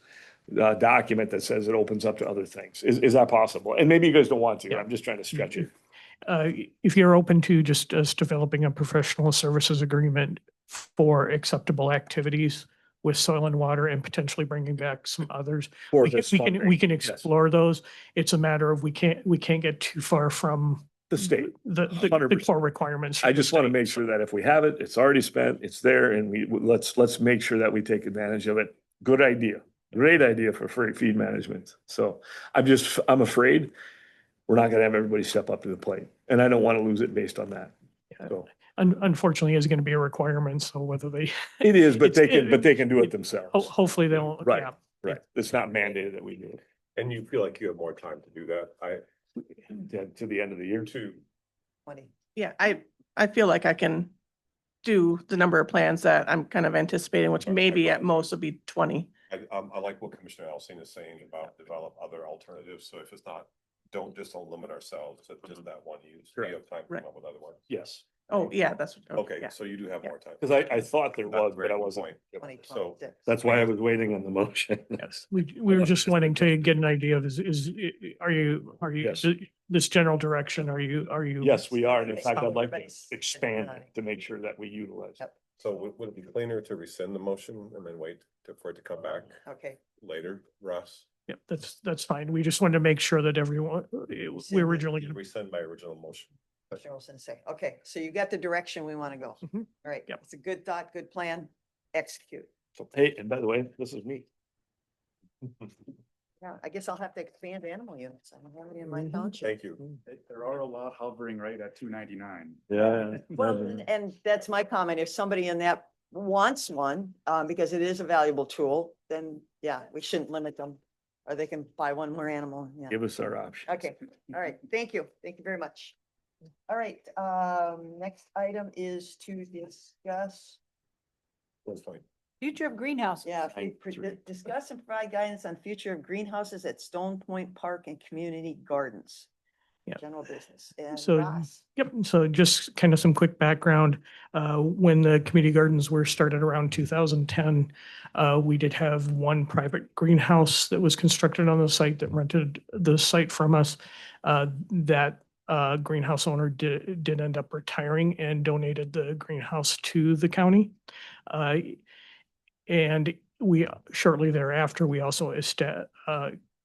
document that says it opens up to other things. Is that possible? And maybe you guys don't want to. I'm just trying to stretch it. if you're open to just us developing a professional services agreement for acceptable activities with soil and water and potentially bringing back some others, For we can, this we can, we fundraising, can yes. explore those. It's a matter of we can't get too far from The state. the 100%. core requirements. I from the just want to state. make sure that if we have it, it's already spent, it's there, and let's make sure that we take advantage of it. Good idea. Great idea for free feed management. So I'm afraid we're not gonna have everybody step up to the plate, and I don't want to lose it based on that. So Unfortunately, is going to be a requirement. So whether they, it is, but It's- they can do it themselves. hopefully they won't. Right. Yeah. Right. It's not mandated that we do it. And you feel like you have more time to do that? To the end of the year. To 20. Yeah, I feel like I can do the number of plans that I'm kind of anticipating, which maybe at most will be 20. I like what Commissioner Alsina is saying about develop other alternatives. So if it's not, don't limit ourselves to just that one use. We have time to Right. come up with other ones. Yes. Oh, yeah, that's. Okay, yeah. so you do have Yeah. more time. Because I thought there That's was, a but I great wasn't. point. So 2026. That's why I was waiting on the motion. Yes, we were just wanting to get an idea of are you, Yes. this general direction, are you? Yes, we are. And in fact, I'd like to Everybody's- expand it to make sure that we utilize it. So would it be cleaner to rescind the motion and then wait for it to come back Okay. later, Russ? Yep, that's fine. We just wanted to make sure that everyone, we originally. Rescind my original motion. Cheryl's gonna say, okay, so you got the direction we want to go. Mhm. All right. Yep. It's a good thought, good plan. Execute. So, hey, and by the way, this is me. Yeah, I guess I'll have to expand animal units. I don't have any in my Mhm. township. Thank you. There are a lot hovering right at 299. Yeah. Well, and that's my comment. If somebody in that wants one, because it is a valuable tool, then yeah, we shouldn't limit them. Or they can buy one more animal. Yeah. Give us our options. Okay, all right. Thank you. Thank you very much. All right, next item is to discuss, That's fine. Future of greenhouses. yeah, Thank you. discuss and provide guidance on future of greenhouses at Stone Point Park and Community Gardens. Yeah. General business. And So, Ross, yep, so just kind of some quick background. When the community gardens were started around 2010, we did have one private greenhouse that was constructed on the site that rented the site from us. That greenhouse owner did end up retiring and donated the greenhouse to the county. And we, shortly thereafter, we also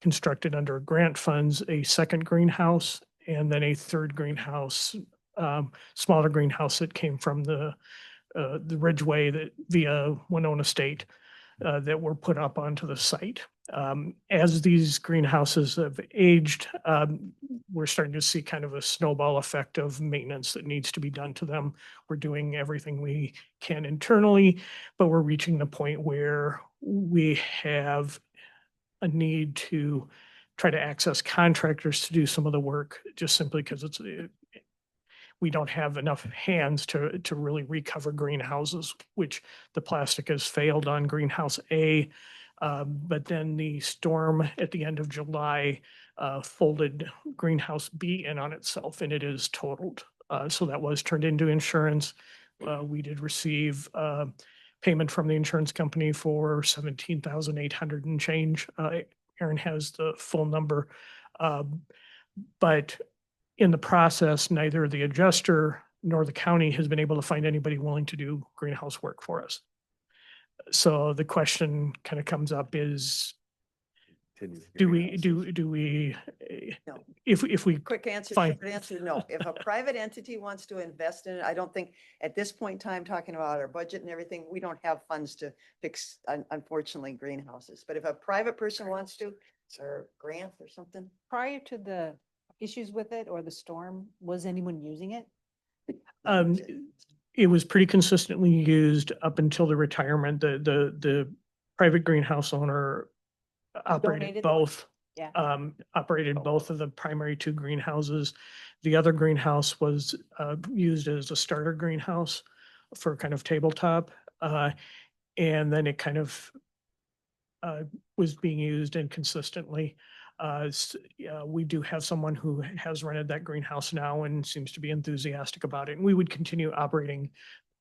constructed under grant funds a second greenhouse and then a third greenhouse, smaller greenhouse that came from the Ridgeway that via Winona State that were put up onto the site. As these greenhouses have aged, we're starting to see kind of a snowball effect of maintenance that needs to be done to them. We're doing everything we can internally, but we're reaching the point where we have a need to try to access contractors to do some of the work, just simply because we don't have enough hands to really recover greenhouses, which the plastic has failed on greenhouse A. But then the storm at the end of July folded greenhouse B in on itself, and it is totaled. So that was turned into insurance. We did receive payment from the insurance company for 17,800 and change. Aaron has the full number. But in the process, neither the adjuster nor the county has been able to find anybody willing to do greenhouse work for us. So the question kind of comes up is, do we, No. if we, Quick answer, Fine. short answer, no. If a private entity wants to invest in it, I don't think at this point in time, talking about our budget and everything, we don't have funds to fix, unfortunately, greenhouses. But if a private person wants to, or a grant or something, Prior to the issues with it or the storm, was anyone using it? it was pretty consistently used up until the retirement. The private greenhouse owner operated Donated the one? both. Yeah. Operated both of the primary two greenhouses. The other greenhouse was used as a starter greenhouse for kind of tabletop. And then it kind of was being used inconsistently. We do have someone who has rented that greenhouse now and seems to be enthusiastic about it. And we would continue operating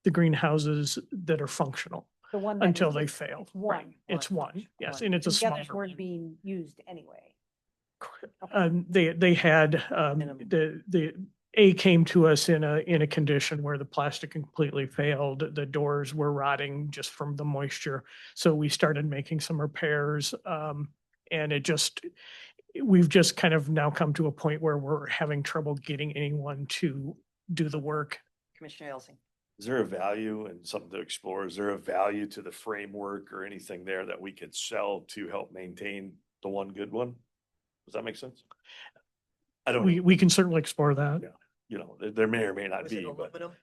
the greenhouses that are functional The one that until is- they it's- fail. It's one. Right. It's one, yes, One. and it's a The others smaller weren't one. being used anyway. They had, Minimum. the A came to us in a condition where the plastic completely failed. The doors were rotting just from the moisture. So we started making some repairs. And we've just kind of now come to a point where we're having trouble getting anyone to do the work. Commissioner Elsing. Is there a value and something to explore? Is there a value to the framework or anything there that we could sell to help maintain the one good one? Does that make sense? I don't know. We can certainly explore that. Yeah. You know, there may or may not Was it be, but aluminum?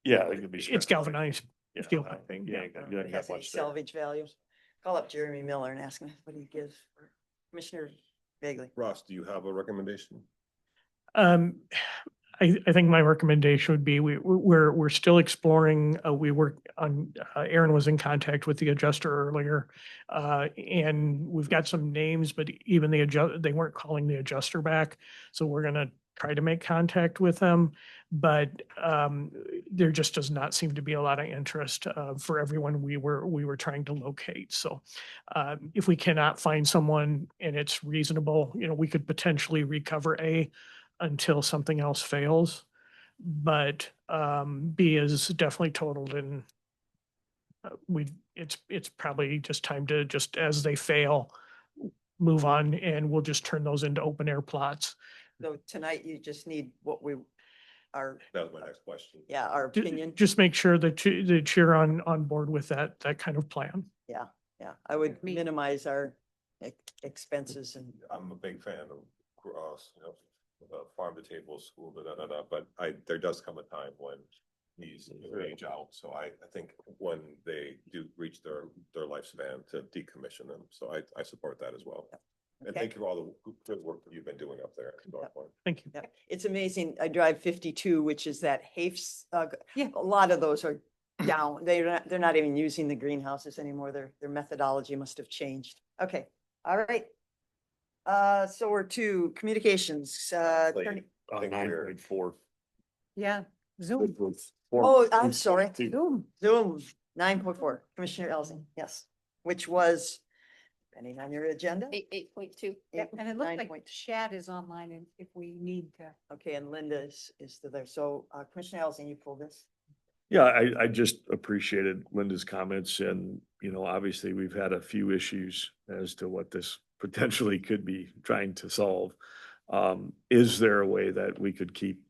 yeah, it could be. It's galvanized Yeah, steel piping. Yeah, Yeah. you don't Has have any much there. salvage value? Call up Jeremy Miller and ask him what he gives. For Commissioner Bagley. Ross, do you have a recommendation? I think my recommendation would be, we're still exploring, we work on, Aaron was in contact with the adjuster earlier. And we've got some names, but even they weren't calling the adjuster back. So we're gonna try to make contact with them. But there just does not seem to be a lot of interest for everyone we were trying to locate. So if we cannot find someone and it's reasonable, we could potentially recover A until something else fails. But B is definitely totaled, and it's probably just time to, just as they fail, move on, and we'll just turn those into open air plots. So tonight you just need our, That was my next question. yeah, our opinion. Just make sure that you're on board with that kind of plan. Yeah, I would Me. minimize our expenses and I'm a big fan of farm to table school, but there does come a time when these age out. So I think when they do reach their lifespan, to decommission them. So I support that as well. And Okay. thank you for all the good work that you've been doing up there. at North Point. Thank you. yeah, it's amazing. I drive 52, which is that Hafes, Yeah. a lot of those are down. They're not even using the greenhouses anymore. Their methodology must have changed. Okay, all right. So we're to communications. Attorney- On 9.4. Yeah, Zoom. Oh, I'm sorry. Zoom. Zoom, 9.4, Commissioner Elsing, yes, which was Depending on your agenda. 8.2. Yep, and it looks like 9.2. Chad is online and if we need to. Okay, and Linda is still there. So Commissioner Ellison, you pull this? Yeah, I just appreciated Linda's comments and, obviously we've had a few issues as to what this potentially could be trying to solve. Is there a way that we could keep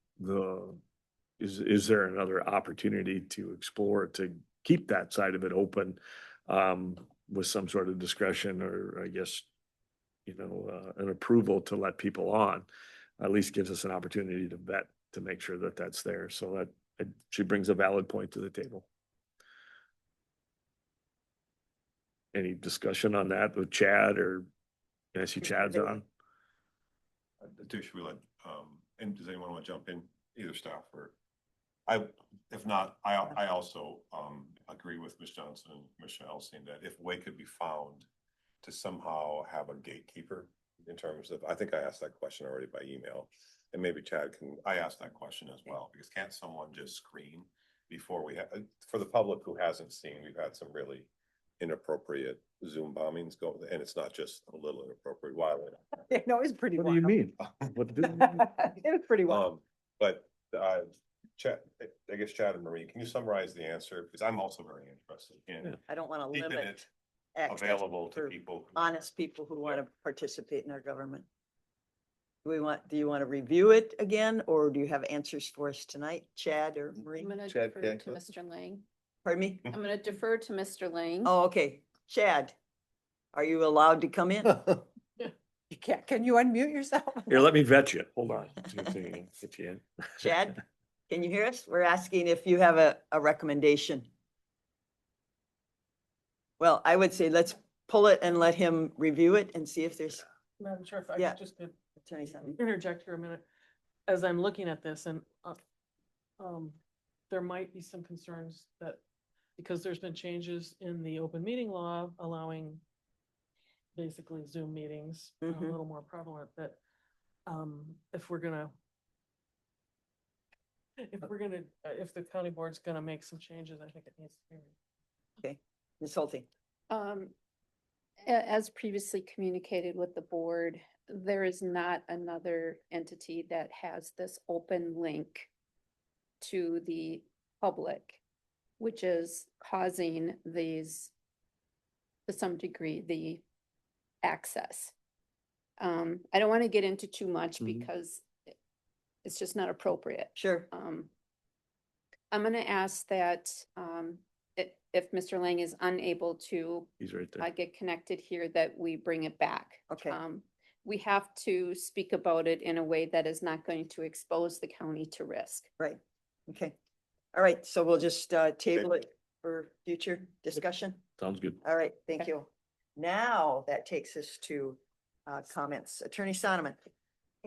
is there another opportunity to explore, to keep that side of it open, with some sort of discretion or I guess, an approval to let people on? At least gives us an opportunity to vet, to make sure that that's there. So that she brings a valid point to the table. Any discussion on that with Chad, or I see Chad's on? Should we let, and does anyone want to jump in, either staff or? If not, I also, agree with Ms. Johnson and Commissioner Elsie that if a way could be found to somehow have a gatekeeper in terms of, I think I asked that question already by email. And maybe Chad I asked that question as well, because can't someone just screen before we have, for the public who hasn't seen, we've had some really inappropriate Zoom bombings go, and it's not just a little inappropriate, wild. No, it's pretty What wild. do you mean? What do It was pretty wild. But Chad, I guess Chad and Marie, can you summarize the answer? Because I'm also very interested in I don't want to keeping limit it access available to for people. honest people who want to participate in our government. Do you want to review it again, or do you have answers for us tonight, Chad or Marie? I'm gonna Chad, defer yeah, to go. Mr. Lang. Pardon me? I'm gonna defer to Mr. Lang. Oh, okay. Chad, are you allowed to come in? You can't, can you unmute yourself? Here, let me vet you. Hold on. Get you in. Chad, can you hear us? We're asking if you have a recommendation. Well, I would say let's pull it and let him review it and see if there's Madam Chair, if I Yeah. could just Attorney Simon. interject here a minute. As I'm looking at this and, there might be some concerns that, because there's been changes in the open meeting law allowing basically Zoom meetings a Mhm. little more prevalent, that, if we're gonna, if the county board's gonna make some changes, I think it needs to be. Ms. Holte. As previously communicated with the board, there is not another entity that has this open link to the public, which is causing these, to some degree, the access. I don't want to get into too much Mhm. because it's just not appropriate. Sure. I'm gonna ask that, if Mr. Lang is unable to He's right there. get connected here, that we bring it back. Okay. We have to speak about it in a way that is not going to expose the county to risk. Right. Okay. All right. So we'll just table it for future discussion. Sounds good. All right. Thank Okay. you. Now that takes us to comments. Attorney Sonneman.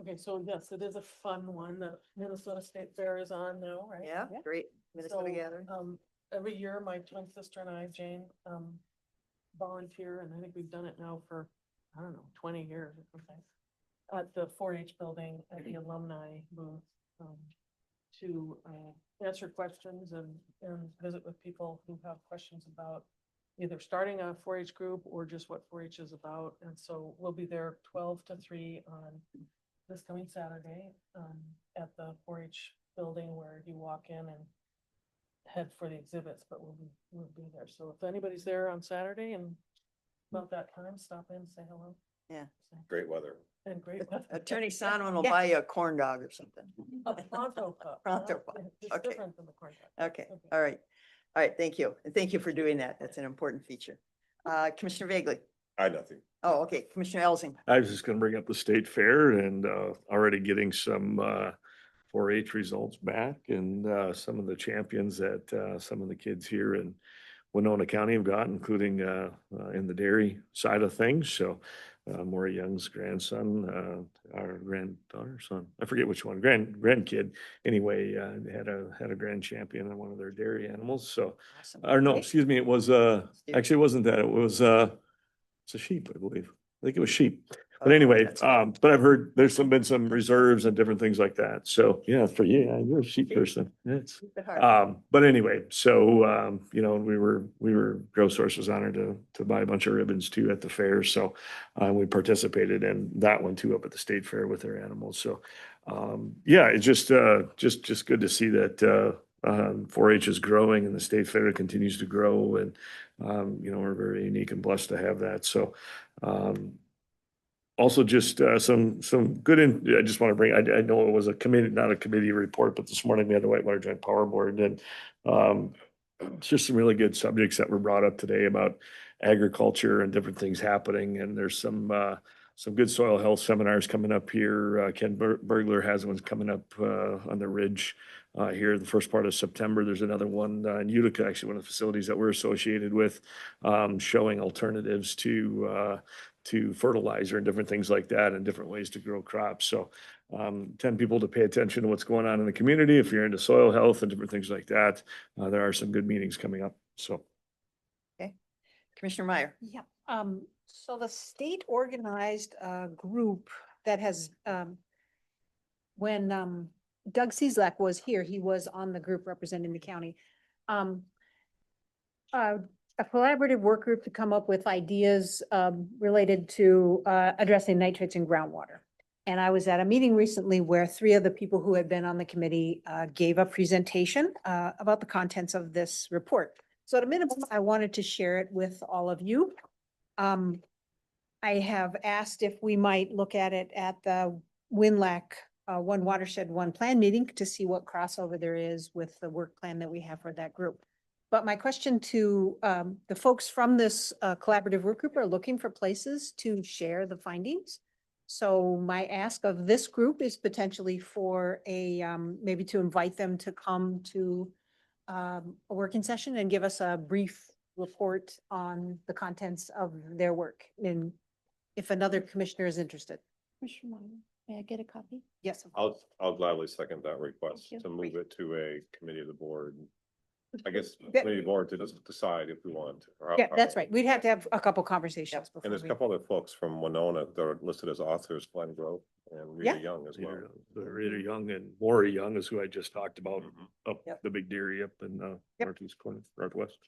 Okay, so yes, it is a fun one. The Minnesota State Fair is on now, right? Yeah, great. Minnesota So, Gathering. Every year, my twin sister and I, Jane, volunteer, and I think we've done it now for, I don't know, 20 years or something. At the 4-H building at the alumni booth, to answer questions and visit with people who have questions about either starting a 4-H group or just what 4-H is about. And so we'll be there 12 to 3 on this coming Saturday, at the 4-H building where you walk in and head for the exhibits, but we'll be there. So if anybody's there on Saturday and about that time, stop in, say hello. Yeah. Great weather. And great. weather. Attorney Sonneman will Yeah. buy you a corn dog or something. A pronto cup. Pronto not- cup. It's Okay. different than the corn cup. Okay. All right. All right. Thank you. And thank you for doing that. That's an important feature. Commissioner Vagley. I had nothing. Oh, okay. Commissioner Elsing. I was just gonna bring up the state fair and already getting some 4-H results back and some of the champions that some of the kids here in Winona County have got, including in the dairy side of things. So Maury Young's grandson, our granddaughter, son, I forget which one, grandkid, anyway, had a grand champion on one of their dairy animals. So, Awesome. or no, Okay. excuse me, it was actually it wasn't that, it was it's a sheep, I believe. I think it was sheep. But anyway, That's great. but I've heard there's been some reserves and different things like that. So yeah, for you, yeah, you're a sheep person. It's, Keep it hard. but anyway, so, you know, Grow Source was honored to buy a bunch of ribbons too at the fair. So, we participated in that one too up at the state fair with their animals. So, yeah, it's just good to see that, 4-H is growing and the state fair continues to grow. And, you know, we're very unique and blessed to have that. So, also just some good, I just want to bring, I know it was a committee, not a committee report, but this morning we had the Whitewater Joint Power Board and it's just some really good subjects that were brought up today about agriculture and different things happening. And there's some good soil health seminars coming up here. Ken Bergler has ones coming up on the Ridge here the first part of September. There's another one in Utica, actually one of the facilities that we're associated with, showing alternatives to fertilizer and different things like that and different ways to grow crops. So 10 people to pay attention to what's going on in the community. If you're into soil health and different things like that, there are some good meetings coming up. So. Okay. Commissioner Meyer. Yeah, so the state organized a group that has, when Doug Cieslak was here, he was on the group representing the county. A collaborative work group to come up with ideas related to addressing nitrates in groundwater. And I was at a meeting recently where 3 of the people who had been on the committee gave a presentation about the contents of this report. So at a minimum, I wanted to share it with all of you. I have asked if we might look at it at the WinLAC One Watershed, One Plan meeting to see what crossover there is with the work plan that we have for that group. But my question to the folks from this collaborative work group are looking for places to share the findings. So my ask of this group is potentially for a, maybe to invite them to come to a working session and give us a brief report on the contents of their work. And if another commissioner is interested. Commissioner Meyer, may I get a copy? Yes, of course. I'll gladly second that request Thank you. to move it to a committee of the board. I guess Yeah. committee of the board to just decide if we want to. or how- Yeah, that's right. We'd have to have a couple conversations before. And there's a we- couple other folks from Winona that are listed as authors, Glenn Grove and Rita Yeah. Young as well. Rita Young and Maury Young is who I just talked about up Yep. the Big Dairy up in northeast corner, northwest.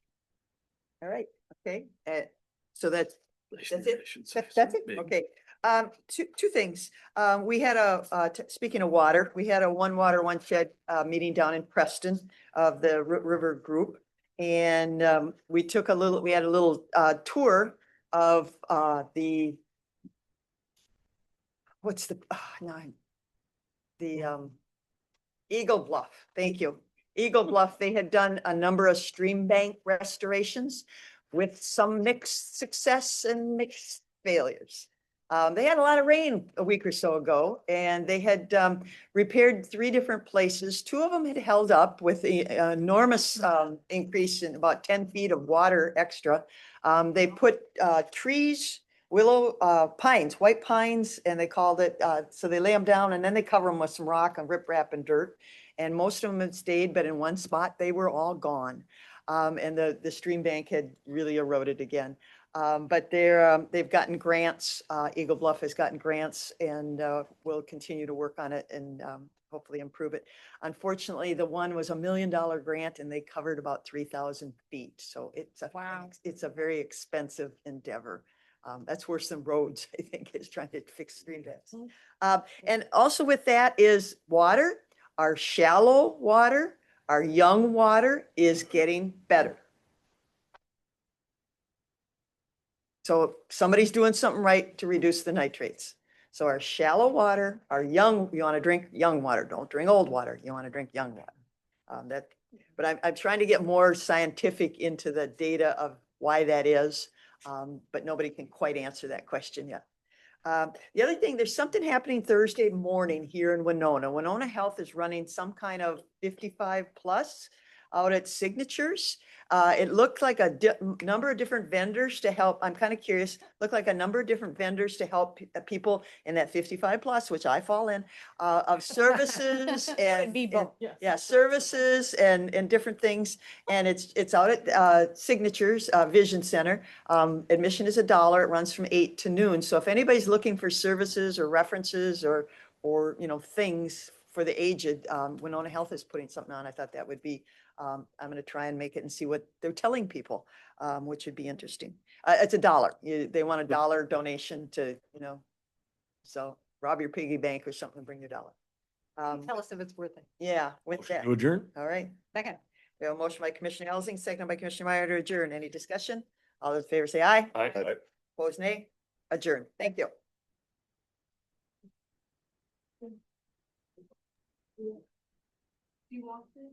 All right. Okay. So that's it? That's it? Big. Okay. Two things. We had speaking of water, we had a One Water, One Shed meeting down in Preston of the River Group. And we had a little tour of Eagle Bluff. Thank you. Eagle Bluff, they had done a number of stream bank restorations with some mixed success and mixed failures. They had a lot of rain a week or so ago, and they had repaired 3 different places. 2 of them had held up with the enormous increase in about 10 feet of water extra. They put trees, willow pines, white pines, and they called it, so they lay them down and then they cover them with some rock and riprap and dirt. And most of them had stayed, but in one spot, they were all gone. And the stream bank had really eroded again. But they've gotten grants. Eagle Bluff has gotten grants and will continue to work on it and hopefully improve it. Unfortunately, the one was $1 million grant and they covered about 3,000 feet. So it's a very expensive endeavor. That's worse than roads, I think, is trying to fix stream banks. And also with that is water. Our shallow water, our young water is getting better. So somebody's doing something right to reduce the nitrates. So our shallow water, you want to drink young water. Don't drink old water. You want to drink young water. But I'm trying to get more scientific into the data of why that is. But nobody can quite answer that question yet. The other thing, there's something happening Thursday morning here in Winona. Winona Health is running some kind of 55 plus out at Signatures. It looked like a number of different vendors to help. I'm kind of curious, looked like a number of different vendors to help people in that 55 plus, which I fall in, of services and, be both, yes. yeah, services and different things. And it's out at Signatures Vision Center. Admission is $1. It runs from 8 to noon. So if anybody's looking for services or references or things for the aged, Winona Health is putting something on. I thought that would be, I'm going to try and make it and see what they're telling people, which would be interesting. It's $1. They want $1 donation to, so rob your piggy bank or something, bring your $1. Tell us if it's worth it. Yeah, with that. To adjourn? All right. Second. We have a motion by Commissioner Elsing, second by Commissioner Meyer to adjourn. Any discussion? All those in favor say aye. Aye. Opposed, nay. Adjourn. Thank you. Do you want this?